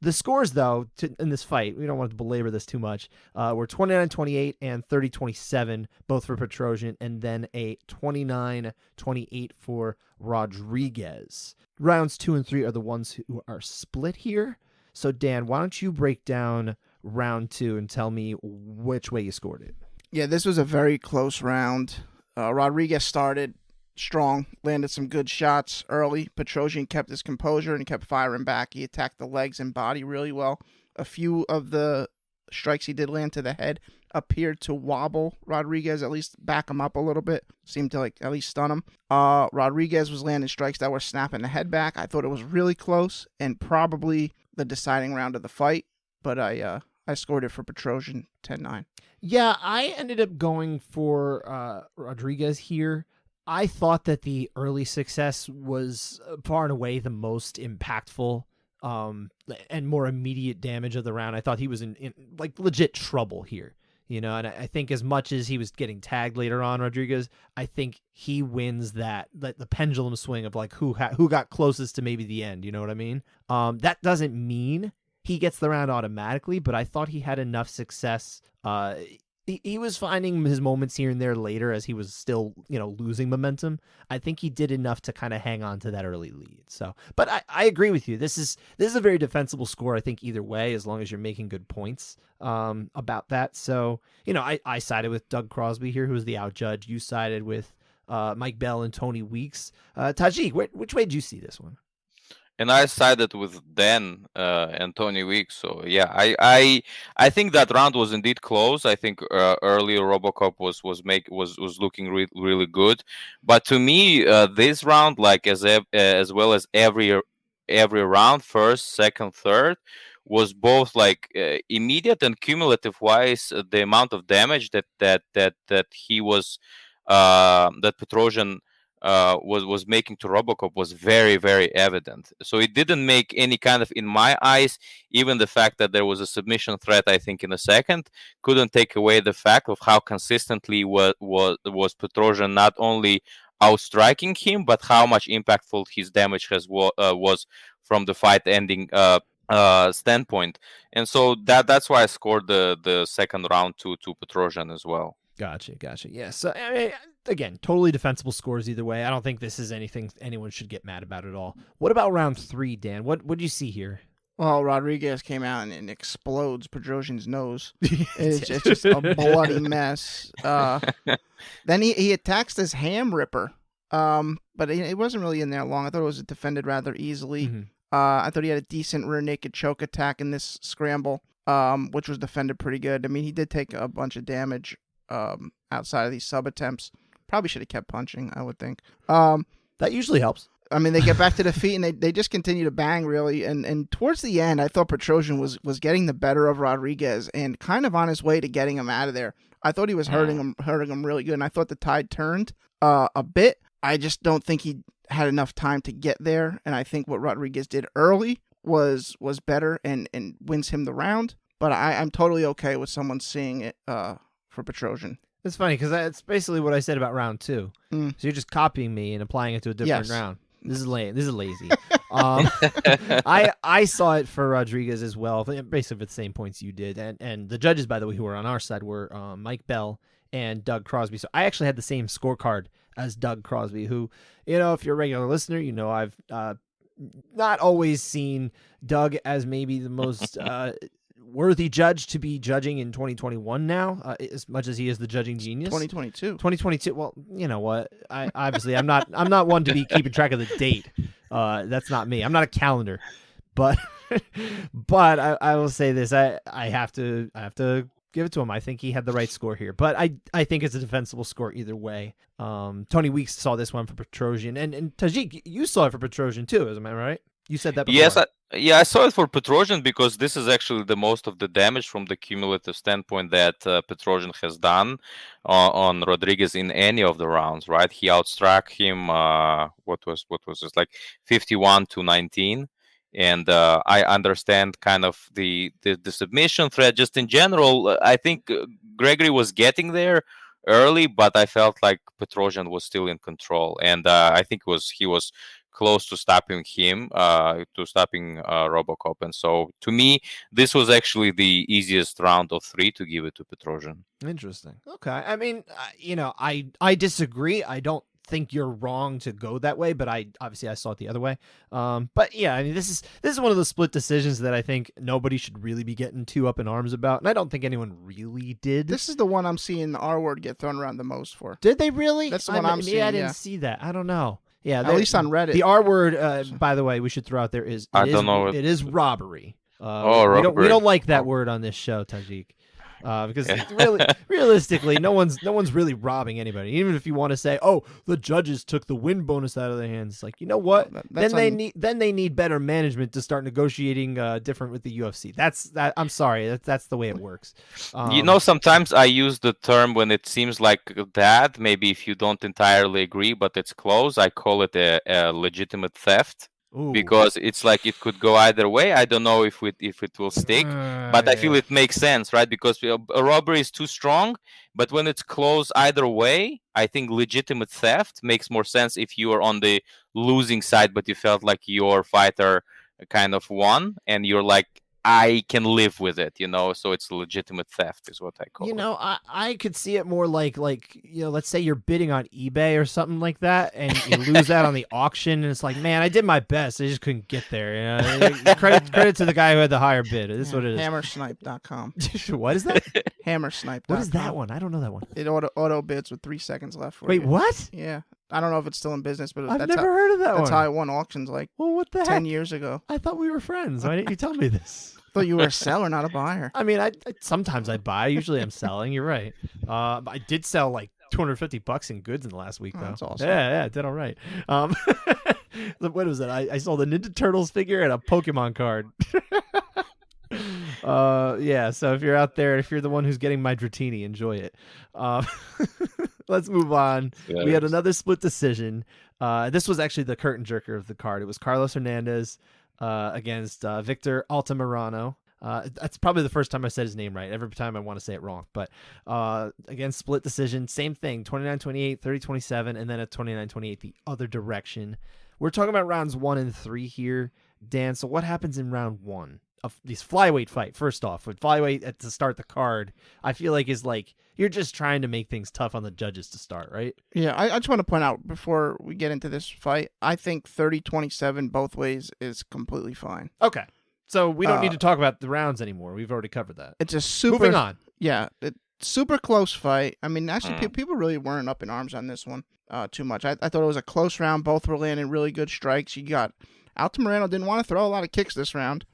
The scores, though, in this fight, we don't want to belabor this too much, were 29-28 and 30-27, both for Petrosyan, and then a 29-28 for Rodriguez. Rounds 2 and 3 are the ones who are split here. So, Dan, why don't you break down round 2 and tell me which way you scored it? Yeah, this was a very close round. Rodriguez started strong, landed some good shots early. Petrosyan kept his composure and kept firing back. He attacked the legs and body really well. A few of the strikes he did land to the head appeared to wobble Rodriguez, at least back him up a little bit. Seemed to at least stun him. Rodriguez was landing strikes that were snapping the head back. I thought it was really close and probably the deciding round of the fight, but I scored it for Petrosyan 10-9. Yeah, I ended up going for Rodriguez here. I thought that the early success was far and away the most impactful and more immediate damage of the round. I thought he was in like legit trouble here, and I think as much as he was getting tagged later on, Rodriguez, I think he wins the pendulum swing of like who got closest to maybe the end. You know what I mean? That doesn't mean he gets the round automatically, but I thought he had enough success. He was finding his moments here and there later as he was still, losing momentum. I think he did enough to kind of hang on to that early lead. So, but I agree with you. This is a very defensible score, I think, either way, as long as you're making good points about that. So, I sided with Doug Crosby here, who was the out judge. You sided with Mike Bell and Tony Weeks. Tajik, which way did you see this one? And I sided with Dan and Tony Weeks. So yeah, I think that round was indeed close. I think earlier RoboCop was looking really good, but to me this round, like as well as every round, first, second, third, was both like immediate and cumulative wise. The amount of damage that he was that Petrosyan was making to RoboCop was very, very evident. So it didn't make any kind of, in my eyes, even the fact that there was a submission threat, I think, in the second, couldn't take away the fact of how consistently was Petrosyan not only outstriking him, but how much impactful his damage was from the fight ending standpoint. And so that's why I scored the second round to Petrosyan as well. Gotcha. Yeah. So I mean, again, totally defensible scores either way. I don't think this is anything anyone should get mad about at all. What about round 3, Dan? What did you see here? Well, Rodriguez came out and explodes Petrosyan's nose. It's just a bloody mess. Then he attacks this ham ripper, but it wasn't really in there long. I thought it was defended rather easily. Mm-hmm. I thought he had a decent rear naked choke attack in this scramble, which was defended pretty good. I mean, he did take a bunch of damage outside of these sub attempts. Probably should have kept punching, I would think. That usually helps. I mean, they get back to the feet and they just continue to bang, really. And towards the end, I thought Petrosyan was getting the better of Rodriguez and kind of on his way to getting him out of there. I thought he was hurting him really good, and I thought the tide turned a bit. I just don't think he had enough time to get there, and I think what Rodriguez did early was better and wins him the round. But I'm totally okay with someone seeing it for Petrosyan. It's funny because that's basically what I said about round 2. So you're just copying me and applying it to a different round. This is lame. This is lazy. I saw it for Rodriguez as well, basically the same points you did. And the judges, by the way, who were on our side were Mike Bell and Doug Crosby. So I actually had the same scorecard as Doug Crosby, who, if you're a regular listener, I've not always seen Doug as maybe the most worthy judge to be judging in 2021 now, as much as he is the judging genius. 2022. Well, you know what? I'm not one to be keeping track of the date. That's not me. I'm not a calendar, but I will say this. I have to give it to him. I think he had the right score here, but I think it's a defensible score either way. Tony Weeks saw this one for Petrosian, and Tajik, you saw it for Petrosian too, am I right? You said that before. Yes, I saw it for Petrosian because this is actually the most of the damage from the cumulative standpoint that Petrosian has done on Rodriguez in any of the rounds, right? He outstruck him, what was this, like 51-19. And I understand kind of the submission threat. Just in general, I think Gregory was getting there early, but I felt like Petrosian was still in control. And I think he was close to stopping Robocop. And so to me, this was actually the easiest round of 3 to give it to Petrosian. Interesting. Okay. I mean, I disagree. I don't think you're wrong to go that way, but I saw it the other way. But yeah, I mean, this is one of the split decisions that I think nobody should really be getting too up in arms about, and I don't think anyone really did. This is the one I'm seeing the R word get thrown around the most for. Did they really? That's the one I'm seeing. I didn't see that. I don't know. Yeah, at least on Reddit. The R word, by the way, we should throw out there is it is robbery. Robbery. We don't like that word on this show, Tajik. Because realistically, no one's really robbing anybody. Even if you want to say, "Oh, the judges took the win bonus out of their hands," like, you know what? They need better management to start negotiating different with the UFC. I'm sorry, that's the way it works. Sometimes I use the term when it seems like that. Maybe if you don't entirely agree, but it's close, I call it a legitimate theft. Ooh. Because it's like it could go either way. I don't know if it will stick, but I feel it makes sense, right? Because a robbery is too strong, but when it's close either way, I think legitimate theft makes more sense if you are on the losing side, but you felt like your fighter kind of won, and you're like, I can live with it, so it's legitimate theft is what I call it. I could see it more like let's say you're bidding on eBay or something like that, and you lose that on the auction, and it's like, man, I did my best, I just couldn't get there. Credit to the guy who had the higher bid. This is what it is. Hammersnipe.com. What is that? Hammersnipe.com. What is that one? I don't know that one. It auto bids with 3 seconds left for Wait, you. what? Yeah. I don't know if it's still in business, but I've never heard of that one. That's how I won auctions what the heck? 10 years ago. I thought we were friends. Why didn't you tell me this? I thought you were a seller, not a buyer. I mean, I sometimes I buy. Usually I'm selling. You're right. I did sell like $250 in goods in the last week, though. That's awesome. Yeah, I did all right. What was it? I sold a Ninja Turtles figure and a Pokemon card. Yeah, so if you're out there, if you're the one who's getting my Dratini, enjoy it. Let's move on. Yes. We had another split decision. This was actually the curtain jerker of the card. It was Carlos Hernandez against Victor Altamirano. That's probably the first time I said his name right. Every time I want to say it wrong. But again, split decision, same thing, 29-28, 30-27, and then a 29-28 the other direction. We're talking about rounds 1 and 3 here, Dan. So what happens in round 1 of these flyweight fight? First off, with flyweight to start the card, I feel like is like you're just trying to make things tough on the judges to start, right? Yeah, I just want to point out before we get into this fight, I think 30-27 both ways is completely fine. Okay. So we don't need to talk about the rounds anymore. We've already covered that. It's a super... Moving on. Yeah, super close fight. I mean, actually, people really weren't up in arms on this one too much. I thought it was a close round. Both were landing really good strikes. You got... Altamirano didn't want to throw a lot of kicks this round,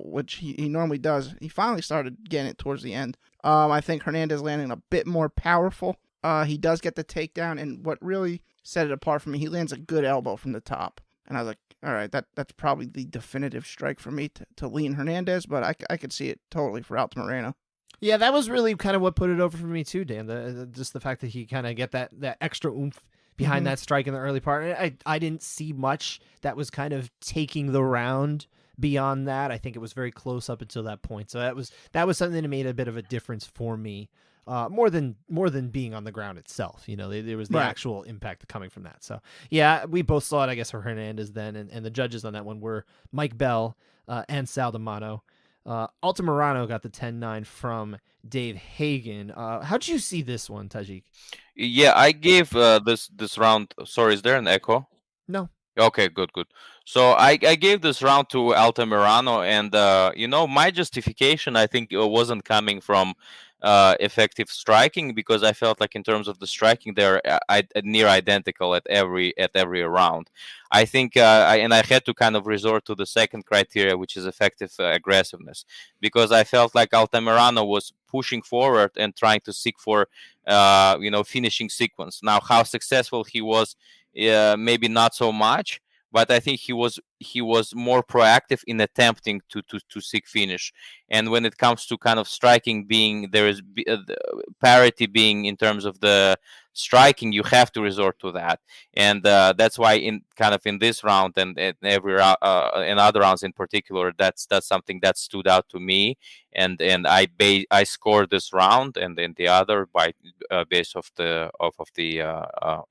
which he normally does. He finally started getting it towards the end. I think Hernandez landing a bit more powerful. He does get the takedown, and what really set it apart for me, he lands a good elbow from the top. And I was like, all right, that's probably the definitive strike for me to lean Hernandez, but I could see it totally for Altamirano. Yeah, that was really kind of what put it over for me too, Dan. Just the fact that he kind of get that extra oomph behind that strike in the early part. I didn't see much that was kind of taking the round beyond that. I think it was very close up until that point. So that was something that made a bit of a difference for me. more than being on the ground itself. There was the actual impact coming from that. So yeah, we both saw it, I guess, for Hernandez then, and the judges on that one were Mike Bell and Sal D'Amato. Altamirano got the 10-9 from Dave Hagen. How'd you see this one, Tajik? Yeah, I gave this round. Sorry, is there an echo? No. Okay, good. So I gave this round to Altamirano, and my justification, I think, wasn't coming from effective striking, because I felt like in terms of the striking, they're near identical at every round. I think, I had to kind of resort to the second criteria, which is effective aggressiveness, because I felt like Altamirano was pushing forward and trying to seek for finishing sequence. Now, how successful he was, maybe not so much, but I think he was more proactive in attempting to seek finish. And when it comes to kind of striking, there is parity being in terms of the striking, you have to resort to that. And that's why in this round and every round, in other rounds in particular, that's something that stood out to me. And I scored this round and then the other by base of the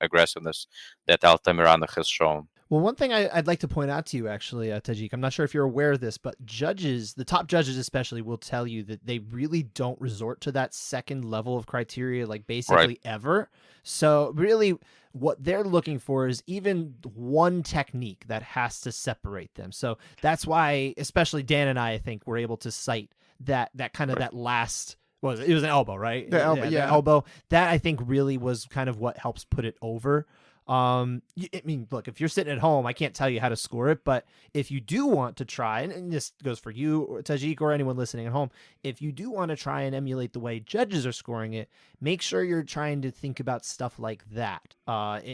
aggressiveness that Altamirano has shown. Well, one thing I'd like to point out to you, actually, Tajik, I'm not sure if you're aware of this, but the top judges especially, will tell you that they really don't resort to that second level of criteria, like basically ever. So really what they're looking for is even one technique that has to separate them. So that's why, especially Dan and I think, were able to cite that kind of that last... It was an elbow, right? The elbow, yeah. The elbow. That, I think, really was kind of what helps put it over. I mean, look, if you're sitting at home, I can't tell you how to score it, but if you do want to try, and this goes for you, or Tajik, or anyone listening at home, if you do want to try and emulate the way judges are scoring it, make sure you're trying to think about stuff like that,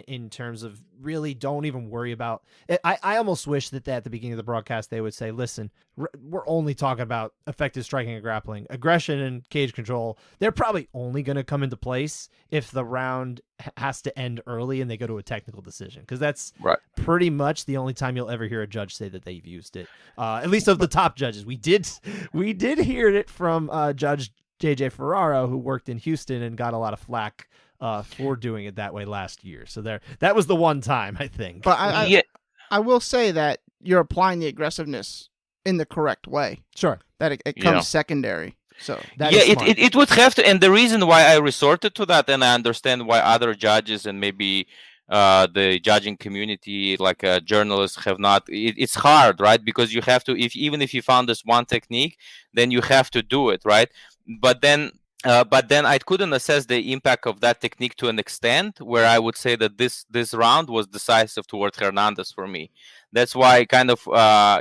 in terms of really don't even worry about it. I almost wish that at the beginning of the broadcast, they would say, listen, we're only talking about effective striking and grappling. Aggression and cage control, they're probably only going to come into place if the round has to end early and they go to a technical decision, because that's pretty much the only time you'll ever hear a judge say that they've used it, at least of the top judges. We did hear it from Judge JJ Ferraro, who worked in Houston and got a lot of flack for doing it that way last year. So that was the one time, I think. But I will say that you're applying the aggressiveness in the correct way. Sure. That it comes secondary. So it would have to, and the reason why I resorted to that, and I understand why other judges and maybe the judging community, like journalists, have not. It's hard, right? Because you have to, even if you found this one technique, then you have to do it, right? But then I couldn't assess the impact of that technique to an extent where I would say that this round was decisive towards Hernandez for me. That's why kind of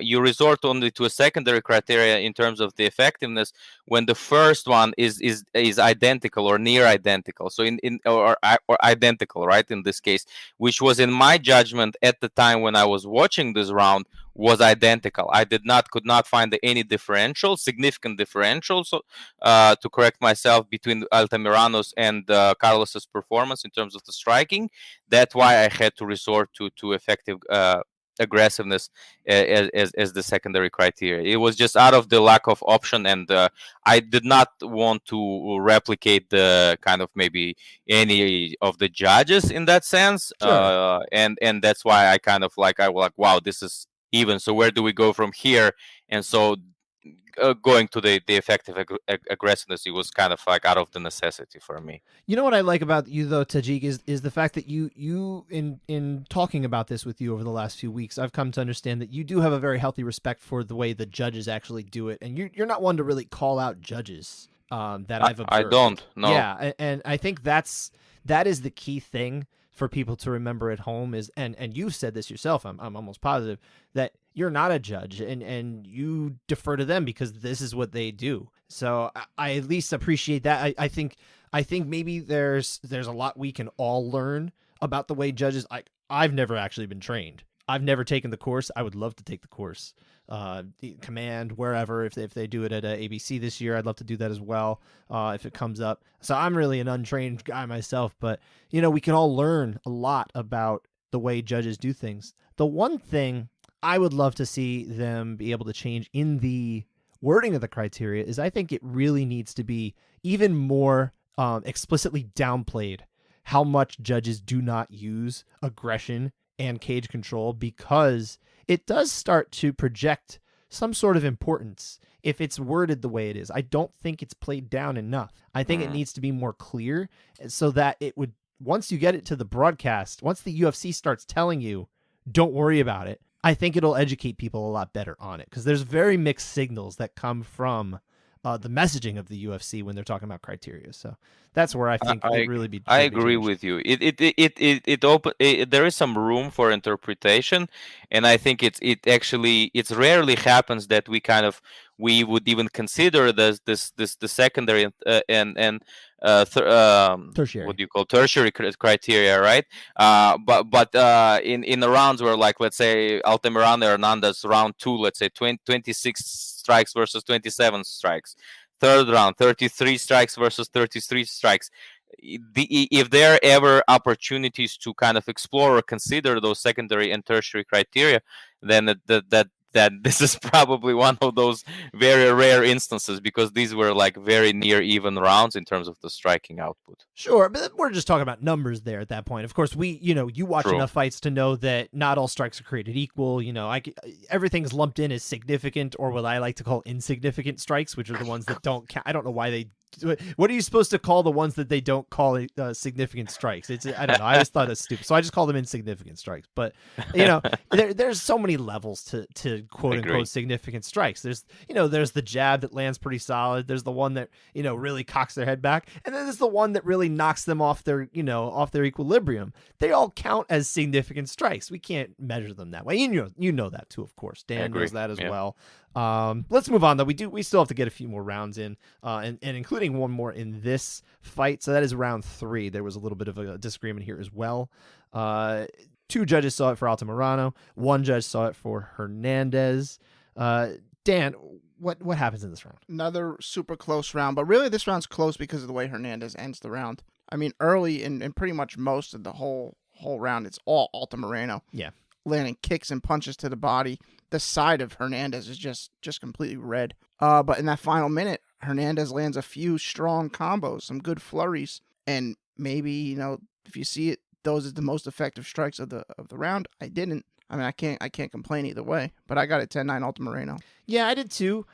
you resort only to a secondary criteria in terms of the effectiveness when the first one is identical or near identical. So or identical, right? In this case, which was in my judgment at the time when I was watching this round, was identical. I could not find any significant differentials, to correct myself, between Altamirano's and Carlos's performance in terms of the striking. That's why I had to resort to effective aggressiveness as the secondary criteria. It was just out of the lack of option, and I did not want to replicate the kind of maybe any of the judges in that sense. Sure. And that's why I kind of I was like, wow, this is even. So where do we go from here? And so going to the effective aggressiveness, it was kind of out of the necessity for me. You know what I like about you though, Tajik, is the fact that you in talking about this with you over the last few weeks, I've come to understand that you do have a very healthy respect for the way the judges actually do it, and you're not one to really call out judges that I've observed. I don't. No. Yeah, and I think that is the key thing for people to remember at home is, and you've said this yourself, I'm almost positive, that you're not a judge and you defer to them because this is what they do. So I at least appreciate that. I think maybe there's a lot we can all learn about the way judges. I've never actually been trained. I've never taken the course. I would love to take the course. Command, wherever, if they do it at ABC this year, I'd love to do that as well, if it comes up. So I'm really an untrained guy myself, but we can all learn a lot about the way judges do things. The one thing I would love to see them be able to change in the wording of the criteria is I think it really needs to be even more explicitly downplayed how much judges do not use aggression and cage control, because it does start to project some sort of importance if it's worded the way it is. I don't think it's played down enough. I think it needs to be more clear so that it would, once you get it to the broadcast, once the UFC starts telling you, don't worry about it, I think it'll educate people a lot better on it, because there's very mixed signals that come from the messaging of the UFC when they're talking about criteria. So that's where I think it really be. I agree with you. There is some room for interpretation, and I think it rarely happens that we would even consider the secondary and tertiary. What do you call tertiary criteria, right? But in the rounds where, like, let's say Altamirano Hernandez round 2, let's say 26 strikes versus 27 strikes. Third round, 33 strikes versus 33 strikes. If there are ever opportunities to kind of explore or consider those secondary and tertiary criteria, then that this is probably one of those very rare instances, because these were like very near even rounds in terms of the striking output. Sure, but we're just talking about numbers there at that point. Of course, you watch enough fights to know that not all strikes are created equal. Everything's lumped in as significant, or what I like to call insignificant strikes, which are the ones that don't count. I don't know why they. What are you supposed to call the ones that they don't call significant strikes? I don't know. I always thought it's stupid, so I just call them insignificant strikes. But there's so many levels to quote unquote significant strikes. There's the jab that lands pretty solid. There's the one that really cocks their head back, and then there's the one that really knocks them off their equilibrium. They all count as significant strikes. We can't measure them that way. You know that too, of course. Dan knows that as well. Let's move on though. We still have to get a few more rounds in, and including one more in this fight. So that is round 3. There was a little bit of a disagreement here as well. 2 judges saw it for Altamirano. 1 judge saw it for Hernandez. Dan, what happens in this round? Another super close round, but really this round's close because of the way Hernandez ends the round. I mean, early in pretty much most of the whole round, it's all Altamirano. Yeah. Landing kicks and punches to the body. The side of Hernandez is just completely red. But in that final minute, Hernandez lands a few strong combos, some good flurries, and maybe if you see it, those are the most effective strikes of the round. I didn't. I mean, I can't complain either way. But I got it 10-9 Altamirano. Yeah, I did too.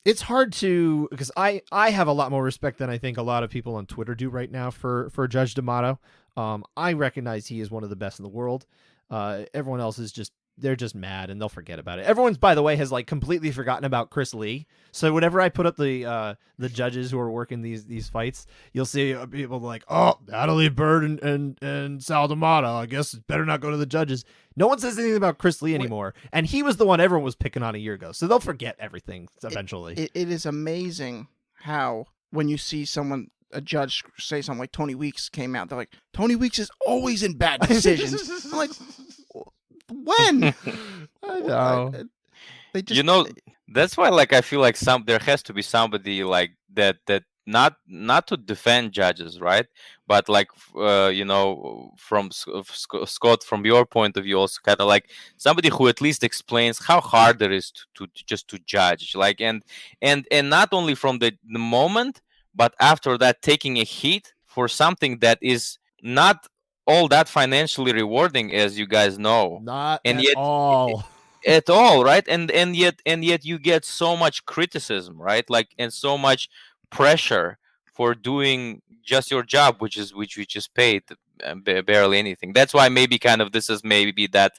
It's hard to, because I have a lot more respect than I think a lot of people on Twitter do right now for Judge D'Amato. I recognize he is one of the best in the world. Everyone else is they're just mad and they'll forget about it. Everyone's, by the way, has like completely forgotten about Chris Lee. So whenever I put up the judges who are working these fights, you'll see people like, oh, Natalie Bird and Sal D'Amato, I guess it better not go to the judges. No one says anything about Chris Lee anymore. And he was the one everyone was picking on a year ago. So they'll forget everything eventually. It is amazing how when you see a judge say something like Tony Weeks came out, they're like, Tony Weeks is always in bad decisions. I'm like, when? I know. They just, that's why, like, I feel like there has to be somebody like that not to defend judges, right? But like, from Scott, from your point of view, also kind of like somebody who at least explains how hard it is to just to judge, like, and not only from the moment, but after that, taking a hit for something that is not all that financially rewarding, as you guys know. Not and at yet, all. At all, right? And yet you get so much criticism, right? Like, and so much pressure for doing just your job, which you just paid barely anything. That's why maybe this is maybe that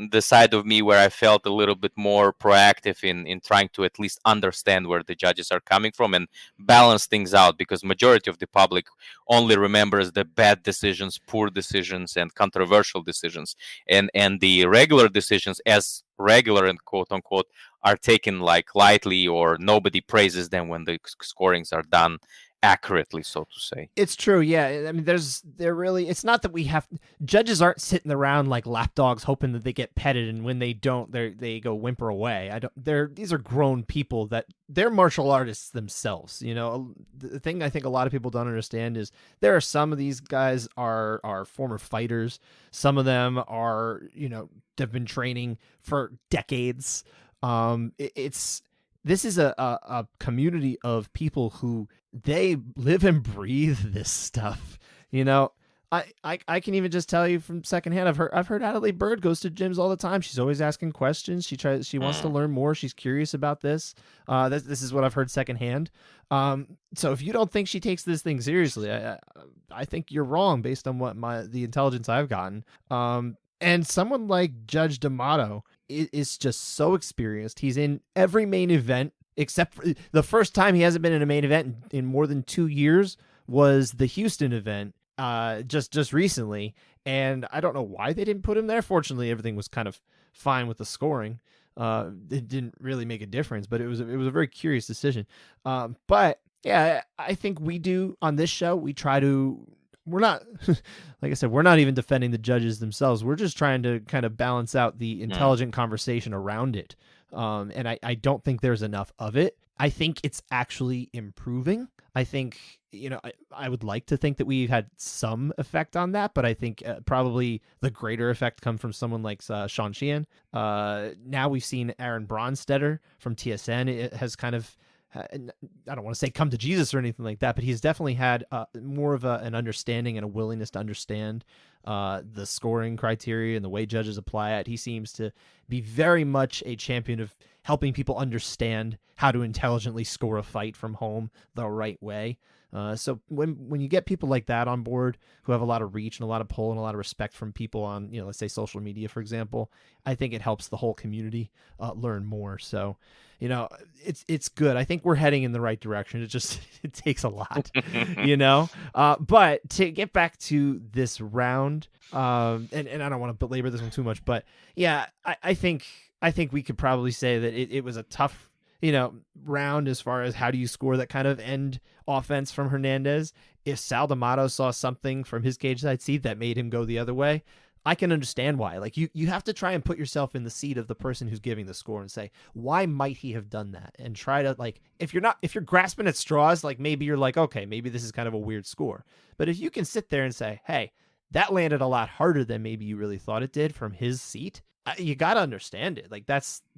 the side of me where I felt a little bit more proactive in trying to at least understand where the judges are coming from and balance things out, because majority of the public only remembers the bad decisions, poor decisions, and controversial decisions, and the regular decisions as regular and quote unquote are taken like lightly, or nobody praises them when the scorings are done accurately, so to say. It's true, yeah. I mean, it's not that judges aren't sitting around like lapdogs hoping that they get petted, and when they don't, they go whimper away. These are grown people that they're martial artists themselves. The thing I think a lot of people don't understand is there are some of these guys are former fighters. Some of them are, have been training for decades. this is a community of people who they live and breathe this stuff. You know, I can even just tell you from secondhand. I've heard Adelaide Bird goes to gyms all the time. She's always asking questions. She wants to learn more. She's curious about this. This is what I've heard secondhand. So if you don't think she takes this thing seriously, I think you're wrong based on what the intelligence I've gotten. And someone like Judge D'Amato is just so experienced. He's in every main event except for the first time he hasn't been in a main event in more than 2 years was the Houston event just recently. And I don't know why they didn't put him there. Fortunately, everything was kind of fine with the scoring. It didn't really make a difference, but it was a very curious decision. But yeah, I think we do on this show. We try to. We're not, like I said, we're not even defending the judges themselves. We're just trying to kind of balance out the intelligent conversation around it. And I don't think there's enough of it. I think it's actually improving. I think, I would like to think that we've had some effect on that, but I think probably the greater effect comes from someone like Sean Sheehan. Now we've seen Aaron Bronstetter from TSN. It has kind of, I don't want to say come to Jesus or anything like that, but he's definitely had more of an understanding and a willingness to understand the scoring criteria and the way judges apply it. He seems to be very much a champion of helping people understand how to intelligently score a fight from home the right way. So when you get people like that on board who have a lot of reach and a lot of pull and a lot of respect from people on, let's say social media, for example, I think it helps the whole community learn more. So, it's good. I think we're heading in the right direction. It takes a lot, but to get back to this round, and I don't want to belabor this one too much, but yeah, I think we could probably say that it was a tough, round as far as how do you score that kind of end offense from Hernandez. If Sal D'Amato saw something from his cage side seat that made him go the other way, I can understand why. Like you have to try and put yourself in the seat of the person who's giving the score and say, why might he have done that? And try to, like, if you're grasping at straws, like maybe you're like, okay, maybe this is kind of a weird score. But if you can sit there and say, hey, that landed a lot harder than maybe you really thought it did from his seat, you got to understand it. Like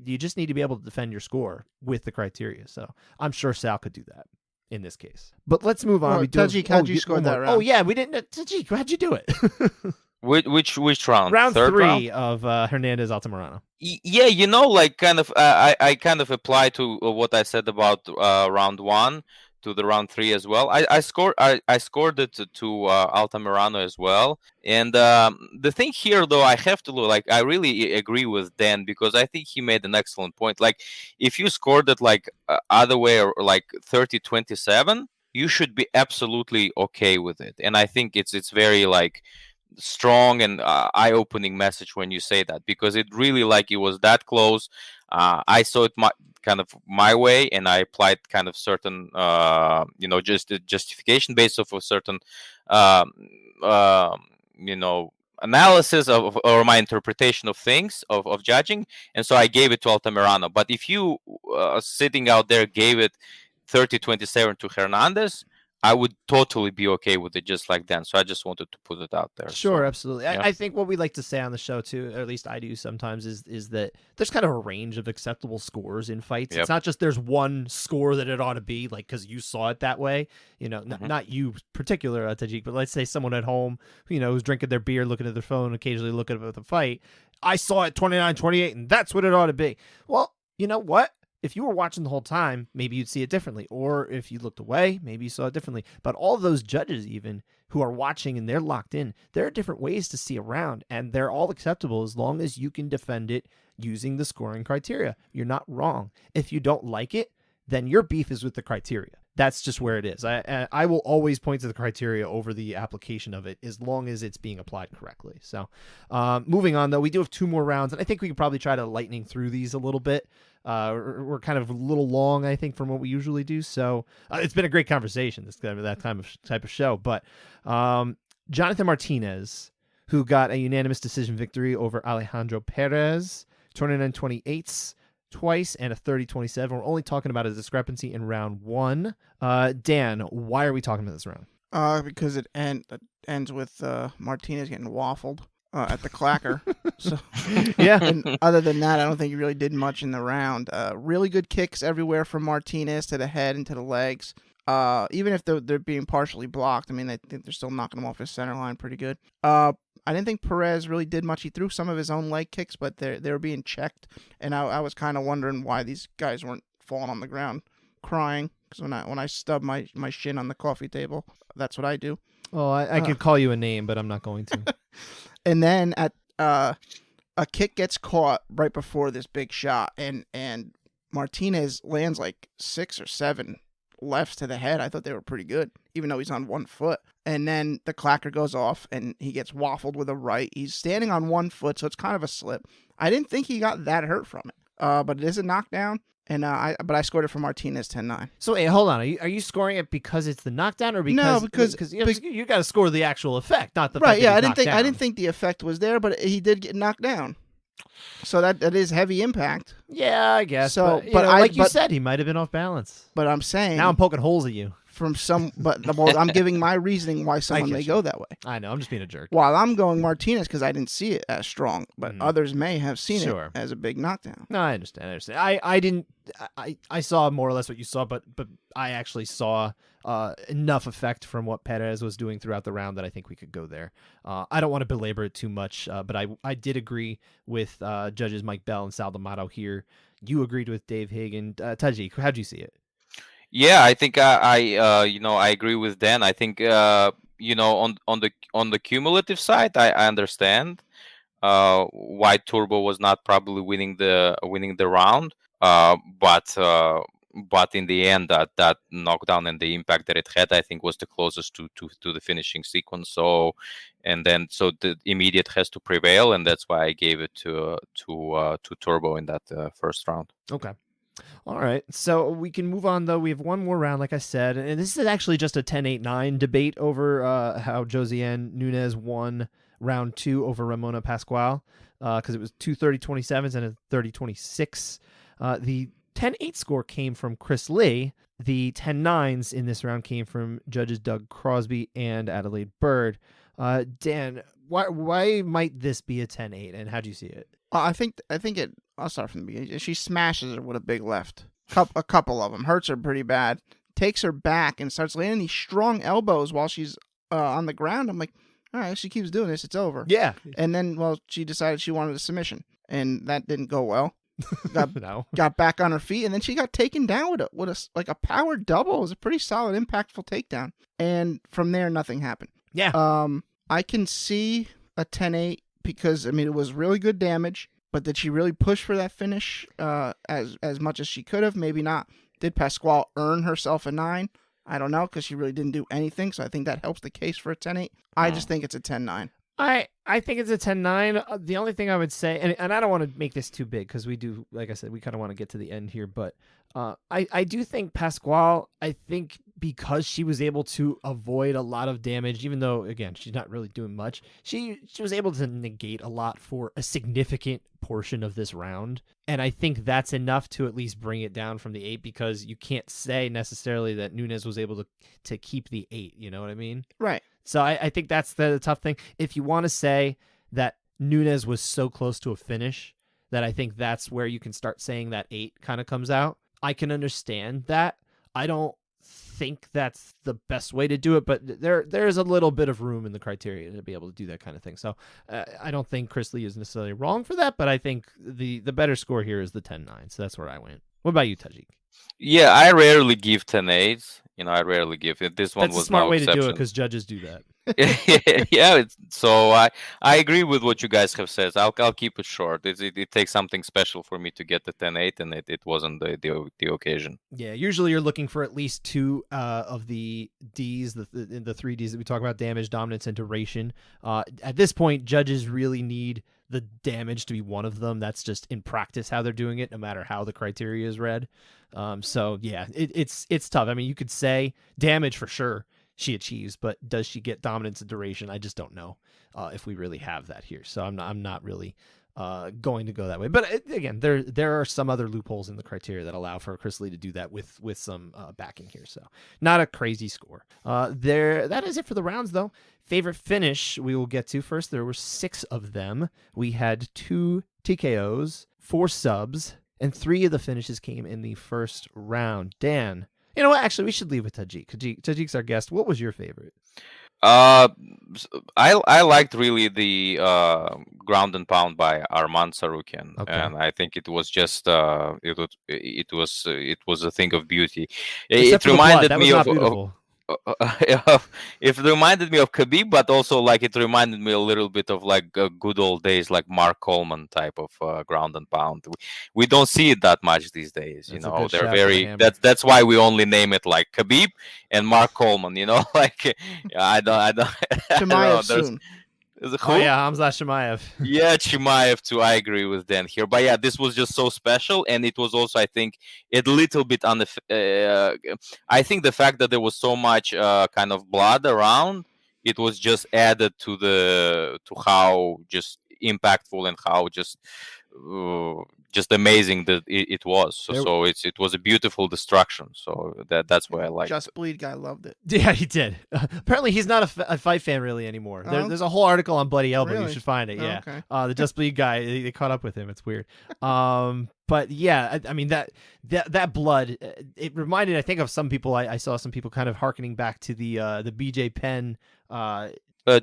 you just need to be able to defend your score with the criteria. So I'm sure Sal could do that in this case. But let's move on. Tajik, how'd you score that round? Oh yeah, we didn't. Tajik, how'd you do it? Which round? Round Third 3 round? of Hernandez Altamirano. Yeah, like kind of, I kind of apply to what I said about round 1 to the round 3 as well. I scored it to Altamirano as well. And the thing here, though, I have to look, like, I really agree with Dan because I think he made an excellent point. Like, if you scored it like other way or like 30-27, you should be absolutely okay with it. And I think it's very like strong and eye-opening message when you say that, because it really, like, it was that close. I saw it kind of my way, and I applied kind of certain just a justification based off of certain analysis of or my interpretation of things of judging, and so I gave it to Altamirano. But if you sitting out there gave it 30-27 to Hernandez, I would totally be okay with it just like that. So I just wanted to put it out there. Sure, so, absolutely. yeah. I think what we like to say on the show too, or at least I do sometimes, is that there's kind of a range of acceptable scores in fights. Yep. It's not just there's one score that it ought to be, like, because you saw it that way. Not you particular, Tajik, but let's say someone at home, who's drinking their beer, looking at their phone, occasionally looking at the fight. I saw it 29-28, and that's what it ought to be. Well, you know what? If you were watching the whole time, maybe you'd see it differently. Or if you looked away, maybe you saw it differently. But all of those judges even who are watching and they're locked in, there are different ways to see a round, and they're all acceptable as long as you can defend it using the scoring criteria. You're not wrong. If you don't like it, then your beef is with the criteria. That's just where it is. I will always point to the criteria over the application of it as long as it's being applied correctly. So moving on, though, we do have 2 more rounds, and I think we could probably try to lightning through these a little bit. We're kind of a little long, I think, from what we usually do. So it's been a great conversation, this kind of that type of show. But Jonathan Martinez, who got a unanimous decision victory over Alejandro Perez, 29-28 twice and a 30-27. We're only talking about a discrepancy in round 1. Dan, why are we talking about this round? Because it ends with Martinez getting waffled. at the clacker. So yeah. And other than that, I don't think he really did much in the round. Really good kicks everywhere from Martinez to the head and to the legs. Even if they're being partially blocked, I mean, I think they're still knocking him off his center line pretty good. I didn't think Perez really did much. He threw some of his own leg kicks, but they were being checked, and I was kind of wondering why these guys weren't falling on the ground crying. Because when I stub my shin on the coffee table, that's what I do. Well, I could call you a name, but I'm not going to. And then a kick gets caught right before this big shot, and Martinez lands like 6 or 7 lefts to the head. I thought they were pretty good, even though he's on one foot. And then the clacker goes off, and he gets waffled with a right. He's standing on one foot, so it's kind of a slip. I didn't think he got that hurt from it, but it is a knockdown. And I scored it for Martinez 10-9. So hey, hold on. Are you scoring it because it's the knockdown, or because no? Because you got to score the actual effect, not the right. Fact Yeah, that I didn't think the effect was there, but he did get knocked down. So that is heavy impact. Yeah, I guess. So, but you said, he might have been off balance. But I'm saying now I'm poking holes at you. But I'm giving my reasoning why someone may go that way. I know, I'm just being a jerk. While I'm going Martinez because I didn't see it as strong, but others may have seen it as a big knockdown. No, I understand. I didn't. I saw more or less what you saw, but I actually saw enough effect from what Perez was doing throughout the round that I think we could go there. I don't want to belabor it too much, but I did agree with judges Mike Bell and Sal D'Amato here. You agreed with Dave Hagan. Tajik, how'd you see it? Yeah, I think I agree with Dan. I think on the cumulative side, I understand why Turbo was not probably winning the round. But in the end, that knockdown and the impact that it had, I think, was the closest to the finishing sequence. So the immediate has to prevail, and that's why I gave it to Turbo in that first round. Okay. All right, so we can move on, though. We have one more round, like I said, and this is actually just a 10-8-9 debate over how Josiane Nunes won round 2 over Ramona Pascual, because it was 2 30-27s and a 30-26. The 10-8 score came from Chris Lee. The 10-9s in this round came from judges Doug Crosby and Adelaide Bird. Dan, why might this be a 10-8, and how do you see it? I think it. I'll start from the beginning. She smashes her with a big left. A couple of them hurts her pretty bad. Takes her back and starts landing these strong elbows while she's on the ground. I'm like, all right, she keeps doing this, it's over. Yeah. And then, she decided she wanted a submission, and that didn't go well. No. Got back on her feet, and then she got taken down with a power double. It was a pretty solid, impactful takedown. And from there, nothing happened. Yeah. I can see a 10-8 because it was really good damage. But did she really push for that finish as much as she could have? Maybe not. Did Pascual earn herself a 9? I don't know, because she really didn't do anything. So I think that helps the case for a 10-8. I just think it's a 10-9. I think it's a 10-9. The only thing I would say, and I don't want to make this too big because we do, like I said, we kind of want to get to the end here, but I do think Pascual, I think because she was able to avoid a lot of damage, even though, again, she's not really doing much, she was able to negate a lot for a significant portion of this round. And I think that's enough to at least bring it down from the 8, because you can't say necessarily that Nunes was able to keep the 8, you know what I mean? Right. So I think that's the tough thing. If you want to say that Nunes was so close to a finish, that I think that's where you can start saying that 8 kind of comes out. I can understand that. I don't think that's the best way to do it, but there's a little bit of room in the criteria to be able to do that kind of thing. So I don't think Chris Lee is necessarily wrong for that, but I think the better score here is the 10-9. So that's where I went. What about you, Tajik? Yeah, I rarely give 10-8s. I rarely give it. This one was a smart way exception. to do it, because judges do that. Yeah. So I agree with what you guys have said. I'll keep it short. It takes something special for me to get the 10-8, and it wasn't the occasion. Yeah, usually you're looking for at least 2 of the Ds, the 3 Ds that we talk about: damage, dominance, and duration. At this point, judges really need the damage to be one of them. That's just in practice how they're doing it, no matter how the criteria is read. So yeah, it's tough. I mean, you could say damage for sure she achieves, but does she get dominance and duration? I just don't know if we really have that here. So I'm not really going to go that way. But again, there are some other loopholes in the criteria that allow for Chris Lee to do that with some backing here. So not a crazy score. That is it for the rounds, though. Favorite finish we will get to first. There were 6 of them. We had 2 TKOs, 4 subs, and 3 of the finishes came in the first round. Dan, you know what? Actually, we should leave with Tajik. Tajik's our guest. What was your favorite? I liked really the ground and pound by Arman Sarukian, and I think it was just it was a thing of beauty. Except it reminded me of. It reminded me of Khabib, but also like it reminded me a little bit of like good old days, like Mark Coleman type of ground and pound. We don't see it that much these days, you know. They're very that's why we only name it like Khabib and Mark Coleman, you know. Like I don't Chimaev soon. Oh yeah, Hamza Chimaev. Yeah, Chimaev too. I agree with Dan here. But yeah, this was just so special, and it was also, I think, a little bit I think the fact that there was so much kind of blood around, it was just added to how just impactful and how just amazing that it was. So it was a beautiful destruction. So that's why I like it. Just Bleed guy loved it. Yeah, he did. Apparently, he's not a fight fan really anymore. There's a whole article on Bloody Elbow. Really? You should find it. Yeah, okay. The Just Bleed guy, they caught up with him. It's weird. But yeah, I mean that blood. It reminded, I think, of some people. I saw some people kind of hearkening back to the BJ Penn.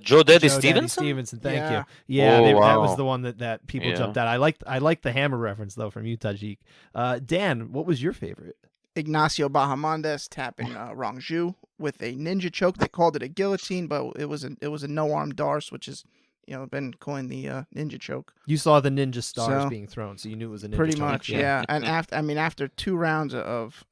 Joe Daddy Stevenson. Thank you. Yeah, that was the one that people jumped at. I like the hammer reference though from you, Tajik. Dan, what was your favorite? Ignacio Bahamondes tapping Rongju with a ninja choke. They called it a guillotine, but it was a no arm darce, which is been coined the ninja choke. You saw the ninja stars being thrown, so you knew it was a ninja pretty choke. Much, yeah. And after 2 rounds of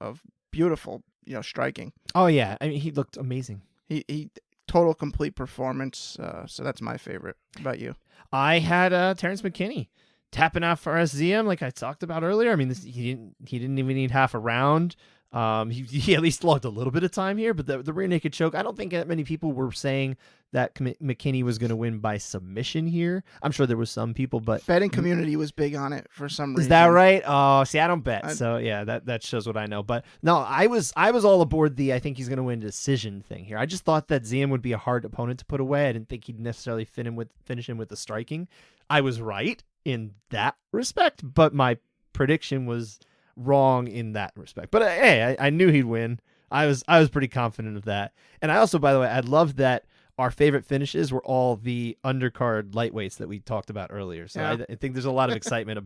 beautiful striking. Oh yeah, I mean he looked amazing. He total complete performance. So that's my favorite. What about you? I had Terence McKinney tapping out for SZM like I talked about earlier. I mean, he didn't even need half a round. He at least logged a little bit of time here, but the rear naked choke, I don't think that many people were saying that McKinney was going to win by submission here. I'm sure there was some people, but betting community was big on it for some reason. Is that right? Oh, see, I don't bet, so yeah, that shows what I know. But no, I was all aboard the I think he's going to win decision thing here. I just thought that Ziem would be a hard opponent to put away. I didn't think he'd necessarily finish him with the striking. I was right in that respect, but my prediction was wrong in that respect. But hey, I knew he'd win. I was pretty confident of that. And I also, by the way, I love that our favorite finishes were all the undercard lightweights that we talked about earlier. So yeah. I think there's a lot of excitement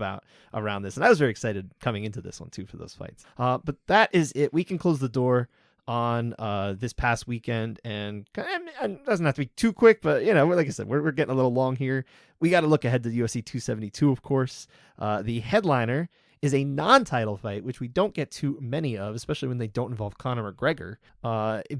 around this. And I was very excited coming into this one too for those fights. But that is it. We can close the door on this past weekend, and it doesn't have to be too quick, but like I said, we're getting a little long here. We got to look ahead to UFC 272, of course. The headliner is a non-title fight, which we don't get too many of, especially when they don't involve Conor McGregor,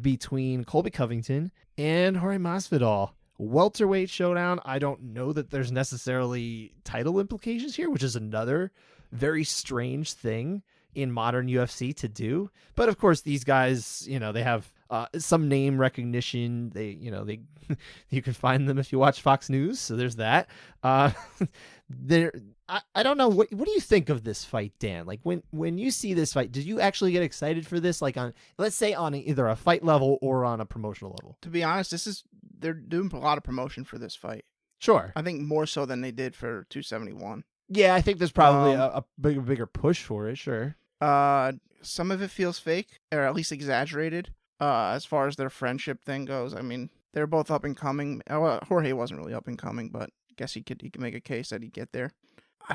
between Colby Covington and Jorge Masvidal. Welterweight showdown. I don't know that there's necessarily title implications here, which is another very strange thing in modern UFC to do. But of course, these guys, they have some name recognition. They you can find them if you watch Fox News. So there's that. I don't know. What do you think of this fight, Dan? Like when you see this fight, did you actually get excited for this? Like let's say on either a fight level or on a promotional level? To be honest, they're doing a lot of promotion for this fight. Sure. I think more so than they did for 271. Yeah, I think there's probably a bigger push for it. Sure. Some of it feels fake, or at least exaggerated. As far as their friendship thing goes, I mean, they're both up and coming. Jorge wasn't really up and coming, but I guess he could make a case that he'd get there.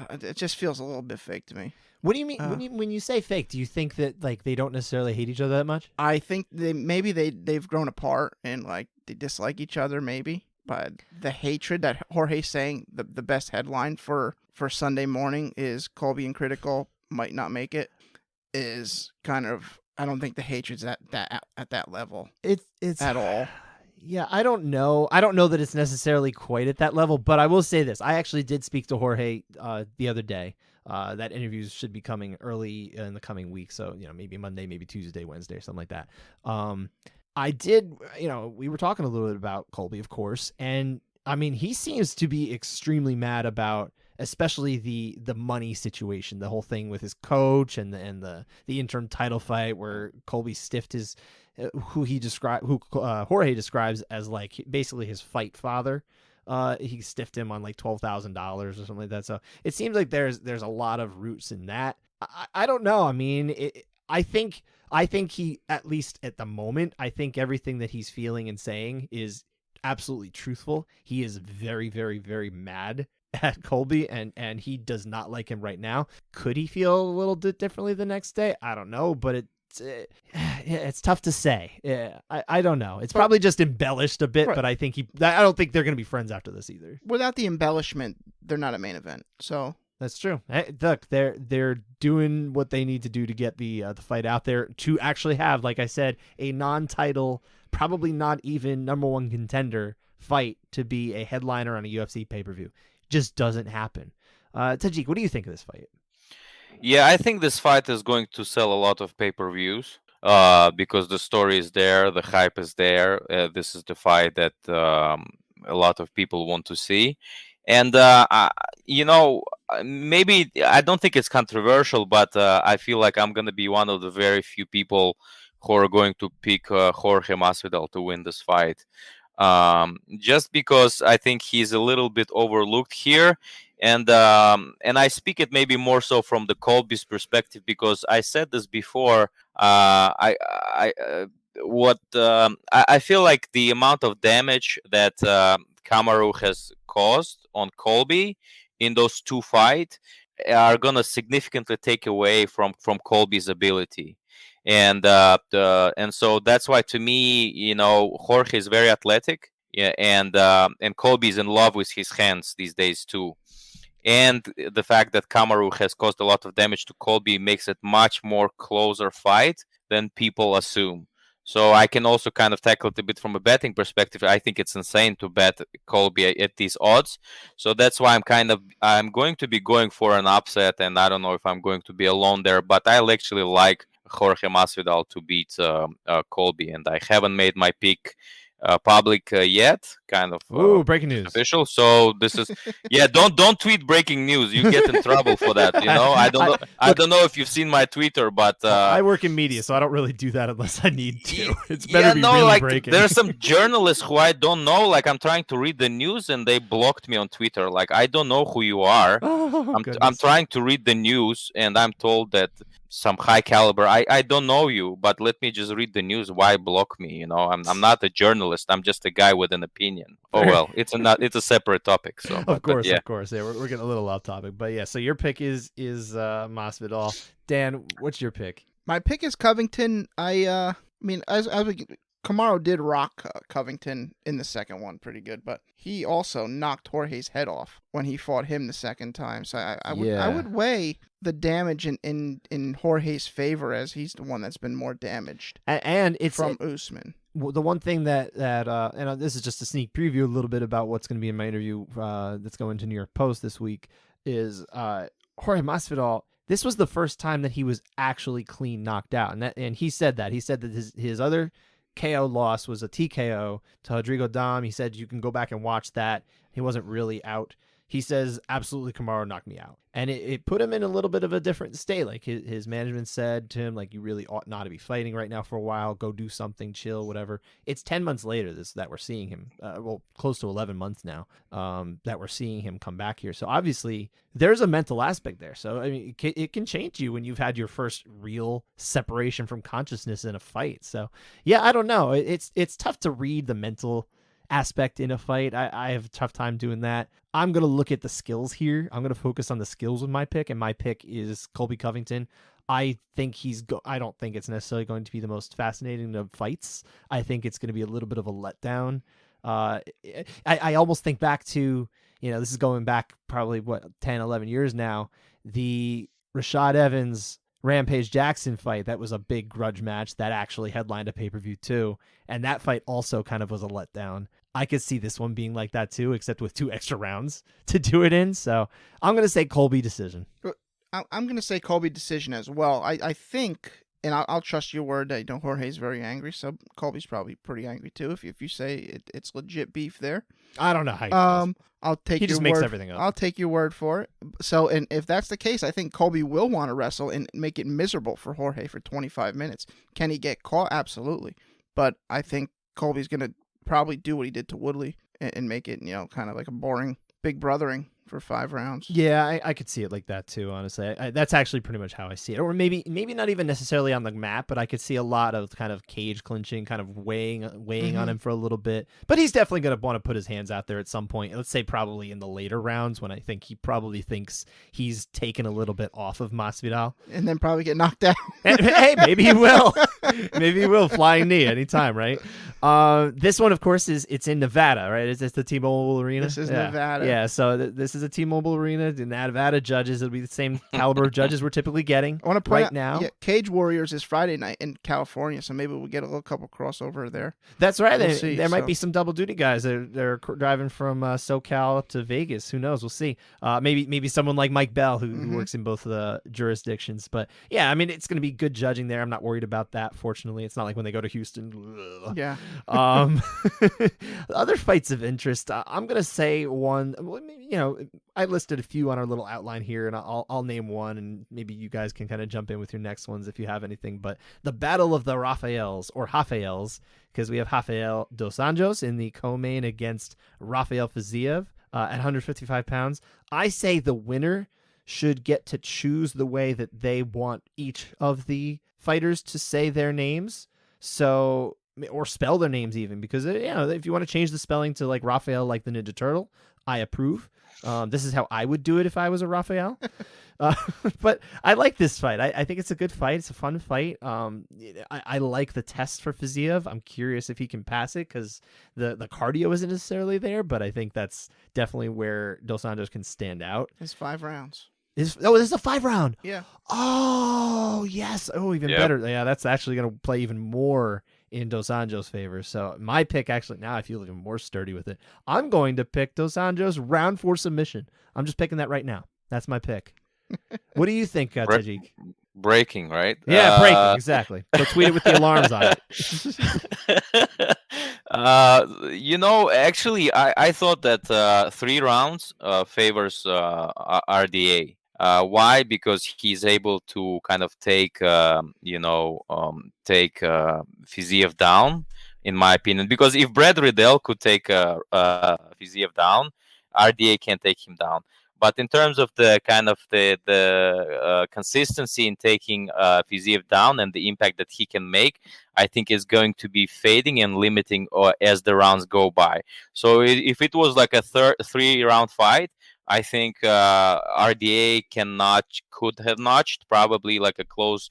It just feels a little bit fake to me. What do you mean when you say fake? Do you think that like they don't necessarily hate each other that much? I think they've grown apart and like they dislike each other maybe. But the hatred that Jorge's saying, the best headline for Sunday morning is Colby and Critical might not make it, is kind of, I don't think the hatred's at that level. It's at all. Yeah, I don't know. I don't know that it's necessarily quite at that level, but I will say this. I actually did speak to Jorge the other day. That interviews should be coming early in the coming week. So, maybe Monday, maybe Tuesday, Wednesday, or something like that. I did, we were talking a little bit about Colby, of course. And I mean, he seems to be extremely mad about especially the money situation, the whole thing with his coach and the interim title fight where Colby stiffed his Jorge describes as like basically his fight father. He stiffed him on like $12,000 or something like that. So it seems like there's a lot of roots in that. I don't know. I mean, I think he, at least at the moment, I think everything that he's feeling and saying is absolutely truthful. He is very, very, very mad at Colby, and he does not like him right now. Could he feel a little bit differently the next day? I don't know, but it's tough to say. Yeah, I don't know. It's probably just embellished a bit, right. But I don't think they're going to be friends after this either. Without the embellishment, they're not a main event. So that's true. Hey, look, they're doing what they need to do to get the fight out there, to actually have, like I said, a non-title, probably not even number one contender fight to be a headliner on a UFC pay-per-view. Just doesn't happen. Tajik, what do you think of this fight? Yeah, I think this fight is going to sell a lot of pay-per-views because the story is there, the hype is there. This is the fight that a lot of people want to see. And, maybe I don't think it's controversial, but I feel like I'm going to be one of the very few people who are going to pick Jorge Masvidal to win this fight. Just because I think he's a little bit overlooked here. And I speak it maybe more so from the Colby's perspective, because I said this before. I feel like the amount of damage that Kamaru has caused on Colby in those two fights are gonna significantly take away from Colby's ability. And so that's why, to me, Jorge is very athletic, yeah, and Colby is in love with his hands these days too. And the fact that Kamaru has caused a lot of damage to Colby makes it much more closer fight than people assume. So I can also kind of tackle it a bit from a betting perspective. I think it's insane to bet Colby at these odds. So that's why I'm going to be going for an upset, and I don't know if I'm going to be alone there, but I'll actually like Jorge Masvidal to beat Colby, and I haven't made my pick public yet, kind of. Ooh, breaking news, official. So this is, yeah. Don't tweet breaking news. You get in trouble for that. I don't know if you've seen my Twitter, but I work in media, so I don't really do that unless I need to. It's better be really like, breaking. There's some journalists who I don't know. Like, I'm trying to read the news and they blocked me on Twitter. Like, I don't know who you are. I'm trying to read the news and I'm told that some high caliber. I don't know you, but let me just read the news. Why block me? I'm not a journalist. I'm just a guy with an opinion. Oh well, it's a separate topic. So of course. Yeah, we're getting a little off topic, but yeah. So your pick is Masvidal. Dan, what's your pick? My pick is Covington. I mean, as Kamaru did rock Covington in the second one pretty good, but he also knocked Jorge's head off when he fought him the second time. So I would weigh the damage in Jorge's favor, as he's the one that's been more damaged. And it's from Usman. The one thing that and this is just a sneak preview a little bit about what's going to be in my interview that's going to New York Post this week is Jorge Masvidal. This was the first time that he was actually clean knocked out, and he said that his other KO loss was a TKO to Rodrigo Dam. He said you can go back and watch that. He wasn't really out. He says, absolutely, Kamaru knocked me out. And it put him in a little bit of a different state. Like his management said to him, like, you really ought not to be fighting right now for a while. Go do something, chill, whatever. It's 10 months later that we're seeing him, close to 11 months now, that we're seeing him come back here. So obviously there's a mental aspect there. So, I mean, it can change you when you've had your first real separation from consciousness in a fight. So, yeah, I don't know. It's tough to read the mental aspect in a fight. I have a tough time doing that. I'm going to look at the skills here. I'm going to focus on the skills with my pick, and my pick is Colby Covington. I think I don't think it's necessarily going to be the most fascinating of fights. I think it's going to be a little bit of a letdown. I almost think back to, this is going back probably 10, 11 years now, the Rashad Evans Rampage Jackson fight. That was a big grudge match that actually headlined a pay-per-view too, and that fight also kind of was a letdown. I could see this one being like that too, except with 2 extra rounds to do it in. So I'm going to say Colby decision. I'm going to say Colby decision as well. I think and I'll trust your word that Jorge's very angry. So Colby's probably pretty angry too. If you say it's legit beef there. I don't know how he feels. I'll take he your just word. Makes everything up. I'll take your word for it. So, and if that's the case, I think Colby will want to wrestle and make it miserable for Jorge for 25 minutes. Can he get caught? Absolutely. But I think Colby's going to probably do what he did to Woodley and make it, kind of like a boring big brothering for 5 rounds. Yeah, I could see it like that too, honestly. That's actually pretty much how I see it. Or maybe not even necessarily on the map, but I could see a lot of kind of cage clinching, kind of weighing on him for a little bit. But he's definitely going to want to put his hands out there at some point. Let's say probably in the later rounds when I think he probably thinks he's taken a little bit off of Masvidal. And then probably get knocked out. Hey, maybe he will. Maybe he will. Flying knee anytime, right? This one, of course, it's in Nevada, right? Is this the T-Mobile Arena? This is Nevada. Yeah, so this is a T-Mobile Arena. The Nevada judges, it'll be the same caliber of judges we're typically getting I want to point out, now. Yeah, Cage Warriors is Friday night in California, so maybe we'll get a little couple crossover there. That's right. There might be some double duty guys. They're driving from SoCal to Vegas. Who knows? We'll see. Maybe someone like Mike Bell who works in both of the jurisdictions. But yeah, I mean, it's going to be good judging there. I'm not worried about that. Fortunately, it's not like when they go to Houston. Yeah. Other fights of interest. I'm going to say one. I listed a few on our little outline here, and I'll name one, and maybe you guys can kind of jump in with your next ones if you have anything. But the Battle of the Rafaels, or Rafaels, because we have Rafael dos Anjos in the co-main against Rafael Fiziev at 155 pounds. I say the winner should get to choose the way that they want each of the fighters to say their names. So, or spell their names even, because if you want to change the spelling to like Raphael, like the Ninja Turtle, I approve. This is how I would do it if I was a Raphael. But I like this fight. I think it's a good fight. It's a fun fight. I like the test for Fiziev. I'm curious if he can pass it because the cardio isn't necessarily there, but I think that's definitely where Dos Anjos can stand out. It's 5 rounds. This is a 5 round. Yeah. Oh, yes. Oh, even better. Yeah, that's actually going to play even more in Dos Anjos' favor. So my pick, actually, now I feel even more sturdy with it. I'm going to pick Dos Anjos round 4 submission. I'm just picking that right now. That's my pick. What do you think, Tajik? Breaking, right? Yeah, breaking, exactly. Go tweet it with the alarms on it. Actually, I thought that 3 rounds favors RDA. Why? Because he's able to kind of take Fiziev down, in my opinion. Because if Brad Riddell could take Fiziev down, RDA can't take him down. But in terms of the kind of the consistency in taking Fiziev down and the impact that he can make, I think is going to be fading and limiting as the rounds go by. So if it was like a 3-round fight, I think RDA could have notched probably like a close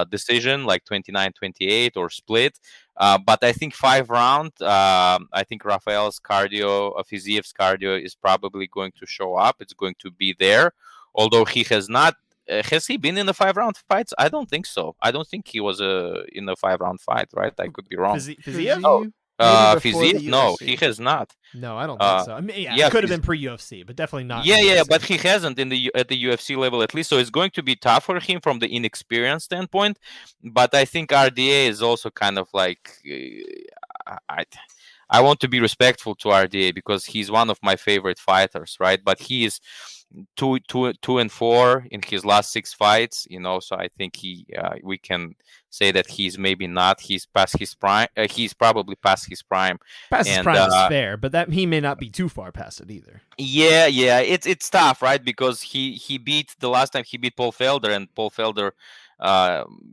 decision, like 29-28 or split. But I think 5 round, I think Rafael's cardio, Fiziev's cardio is probably going to show up. It's going to be there. Although he has not, has he been in the 5-round fights? I don't think so. I don't think he was in a 5-round fight, right? I could be wrong. Fiziev? Oh. Fiziev? No, he has not. No, I don't think so. I mean, it could have been pre-UFC, but definitely not. Yeah, but he hasn't at the UFC level at least. So it's going to be tough for him from the inexperience standpoint. But I think RDA is also kind of like I want to be respectful to RDA because he's one of my favorite fighters, right? But he is 2-4 in his last 6 fights, so I think we can say that he's maybe not. He's past his prime. He's probably past his prime. Past his prime is fair, but that he may not be too far past it either. Yeah, it's tough, right? Because he beat the last time he beat Paul Felder, and Paul Felder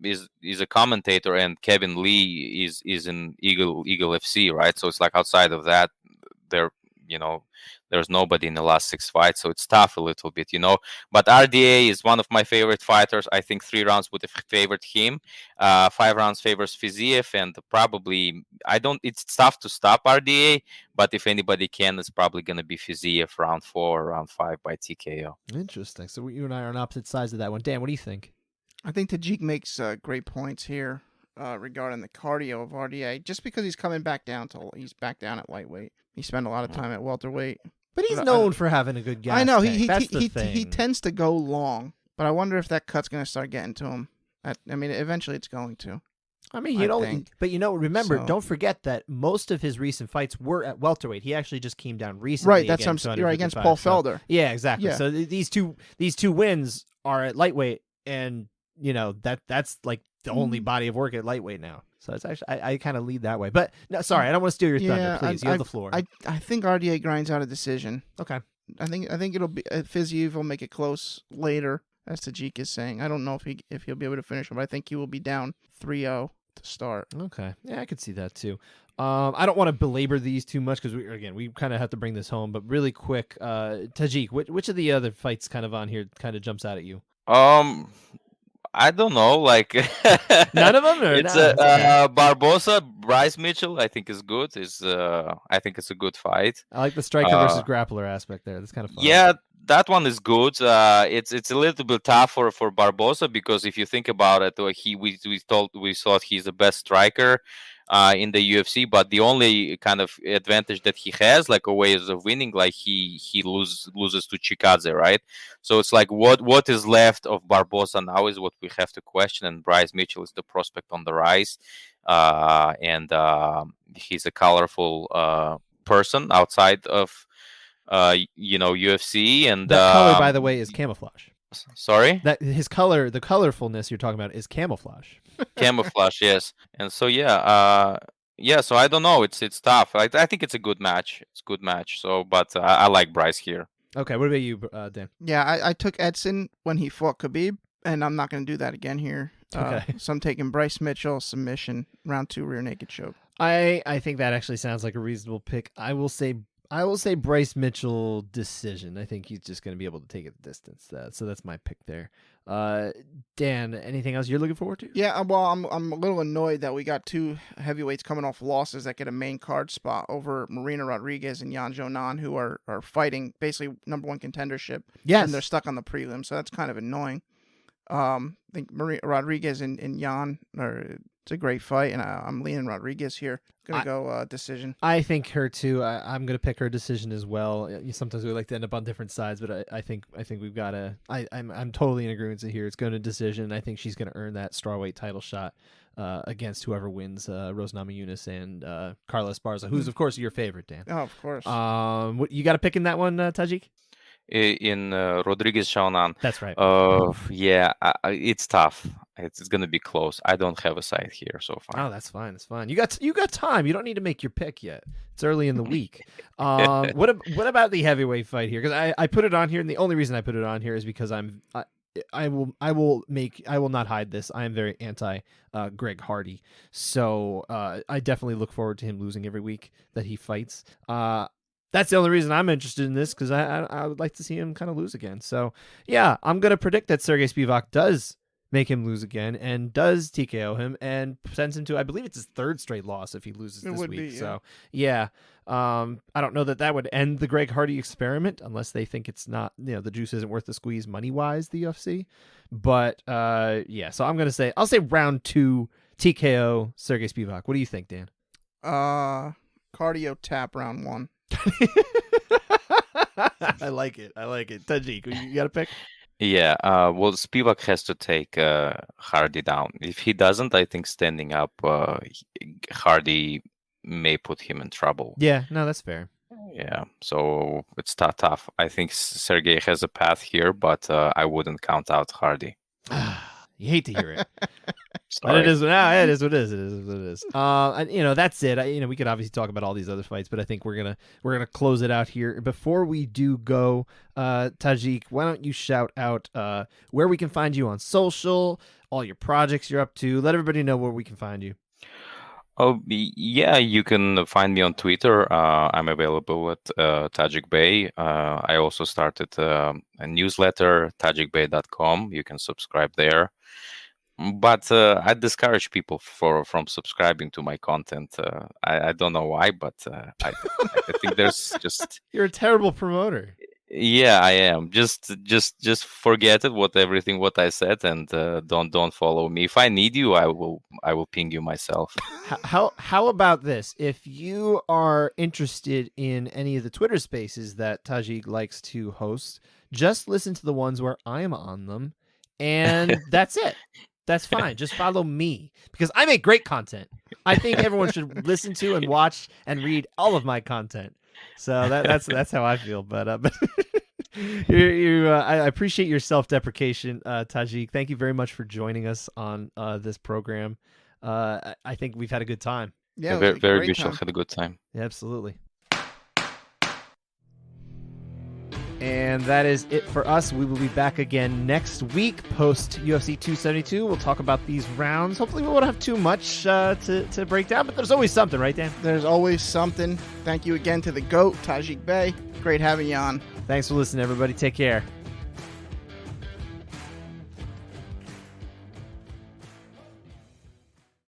is a commentator, and Kevin Lee is in Eagle FC, right? So it's like outside of that, there's nobody in the last 6 fights, so it's tough a little bit, But RDA is one of my favorite fighters. I think 3 rounds would have favored him. 5 rounds favors Fiziev, and probably it's tough to stop RDA, but if anybody can, it's probably going to be Fiziev round 4, round 5 by TKO. Interesting. So you and I are on opposite sides of that one. Dan, what do you think? I think Tajik makes great points here regarding the cardio of RDA. Just because he's coming back down he's back down at lightweight. He spent a lot of time at welterweight. But he's known for having a good gas I know tank. he tends to go long, but I wonder if that cut's going to start getting to him I mean, eventually it's going to. I mean, but remember, don't forget that most of his recent fights were at welterweight. He actually just came down recently. Right, that's what I'm against Paul Felder. Yeah, exactly. Yeah. So these two wins are at lightweight, and that's like the only body of work at lightweight now. So it's actually I kind of lead that way. But no, sorry, I don't want to steal your thunder. Please, you have the floor. I think RDA grinds out a decision. Okay. I think it'll be Fiziev will make it close later, as Tajik is saying. I don't know if he'll be able to finish him, but I think he will be down 3-0 to start. Okay. Yeah, I could see that too. I don't want to belabor these too much because we kind of have to bring this home. But really quick, Tajik, which of the other fights kind of on here kind of jumps out at you? I don't know, like none of them. It's Barbosa, Bryce Mitchell. I think is good. I think it's a good fight. I like the striker versus grappler aspect there. That's kind of fun. Yeah, that one is good. It's a little bit tougher for Barbosa because if you think about it, we thought he's the best striker in the UFC, but the only kind of advantage that he has, like a ways of winning, like he loses to Chikadze, right? So it's like what is left of Barbosa now is what we have to question, and Bryce Mitchell is the prospect on the rise, and he's a colorful person outside of UFC, and that color, by the way, is camouflage. Sorry? That his color, the colorfulness you're talking about is camouflage. Camouflage, yes. And so so I don't know. It's tough. I think it's a good match. It's a good match. So, but I like Bryce here. Okay, what about you, Dan? Yeah, I took Edson when he fought Khabib, and I'm not going to do that again here. Okay. So I'm taking Bryce Mitchell, submission, round 2 rear naked choke. I think that actually sounds like a reasonable pick. I will say Bryce Mitchell decision. I think he's just going to be able to take it the distance. So that's my pick there. Dan, anything else you're looking forward to? Yeah, well, I'm a little annoyed that we got 2 heavyweights coming off losses that get a main card spot over Marina Rodriguez and Yan Jonan, who are fighting basically number 1 contendership. Yes. And they're stuck on the prelim, so that's kind of annoying. I think Rodriguez and Yan it's a great fight, and I'm leaning Rodriguez here. Gonna go decision. I think her too. I'm gonna pick her decision as well. Sometimes we like to end up on different sides, but I think we've got to. I'm totally in agreement here. It's going to decision. I think she's gonna earn that strawweight title shot against whoever wins, Rose Namajunas and Carla Esparza, who's of course your favorite, Dan. Oh, of course. What you got to pick in that one, Tajik? In Rodriguez Shaonan. That's right. Yeah, it's tough. It's going to be close. I don't have a side here so far. Oh, that's fine. That's fine. You got time. You don't need to make your pick yet. It's early in the week. What about the heavyweight fight here? Because I put it on here, and the only reason I put it on here is because I will not hide this. I am very anti Greg Hardy. So I definitely look forward to him losing every week that he fights. That's the only reason I'm interested in this, because I would like to see him kind of lose again. So, yeah, I'm going to predict that Sergey Spivak does make him lose again and does TKO him and sends him to, I believe it's his 3rd straight loss if he loses this week. Be, yeah. So, yeah, I don't know that would end the Greg Hardy experiment unless they think it's not, the juice isn't worth the squeeze money-wise, the UFC. But, yeah, so I'll say round 2 TKO Sergey Spivak. What do you think, Dan? Cardio tap round 1. I like it. Tajik, you got a pick? Yeah. Well, Spivak has to take Hardy down. If he doesn't, I think standing up, Hardy may put him in trouble. Yeah. No, that's fair. Yeah. So it's tough. I think Sergey has a path here, but I wouldn't count out Hardy. You hate to hear it. But it is what it is. It is what it is. And that's it. We could obviously talk about all these other fights, but I think we're gonna close it out here. Before we do go, Tajik, why don't you shout out where we can find you on social, all your projects you're up to. Let everybody know where we can find you. Oh, yeah, you can find me on Twitter. I'm available at Tajikbay. I also started a newsletter, tajikbay.com. You can subscribe there. But I discourage people from subscribing to my content. I don't know why, but I think there's just... You're a terrible promoter. Yeah, I am. Just forget it. What I said, and don't follow me. If I need you, I will ping you myself. How about this? If you are interested in any of the Twitter Spaces that Tajik likes to host, just listen to the ones where I'm on them, and that's it. That's fine. Just follow me because I make great content. I think everyone should listen to and watch and read all of my content. So that's how I feel. But I appreciate your self-deprecation, Tajik. Thank you very much for joining us on this program. I think we've had a good time. Yeah, very good. Had a good time. Yeah, absolutely. And that is it for us. We will be back again next week post UFC 272. We'll talk about these rounds. Hopefully we won't have too much to break down, but there's always something, right, Dan? There's always something. Thank you again to the GOAT, Tajikbay. Great having you on. Thanks for listening, everybody. Take care.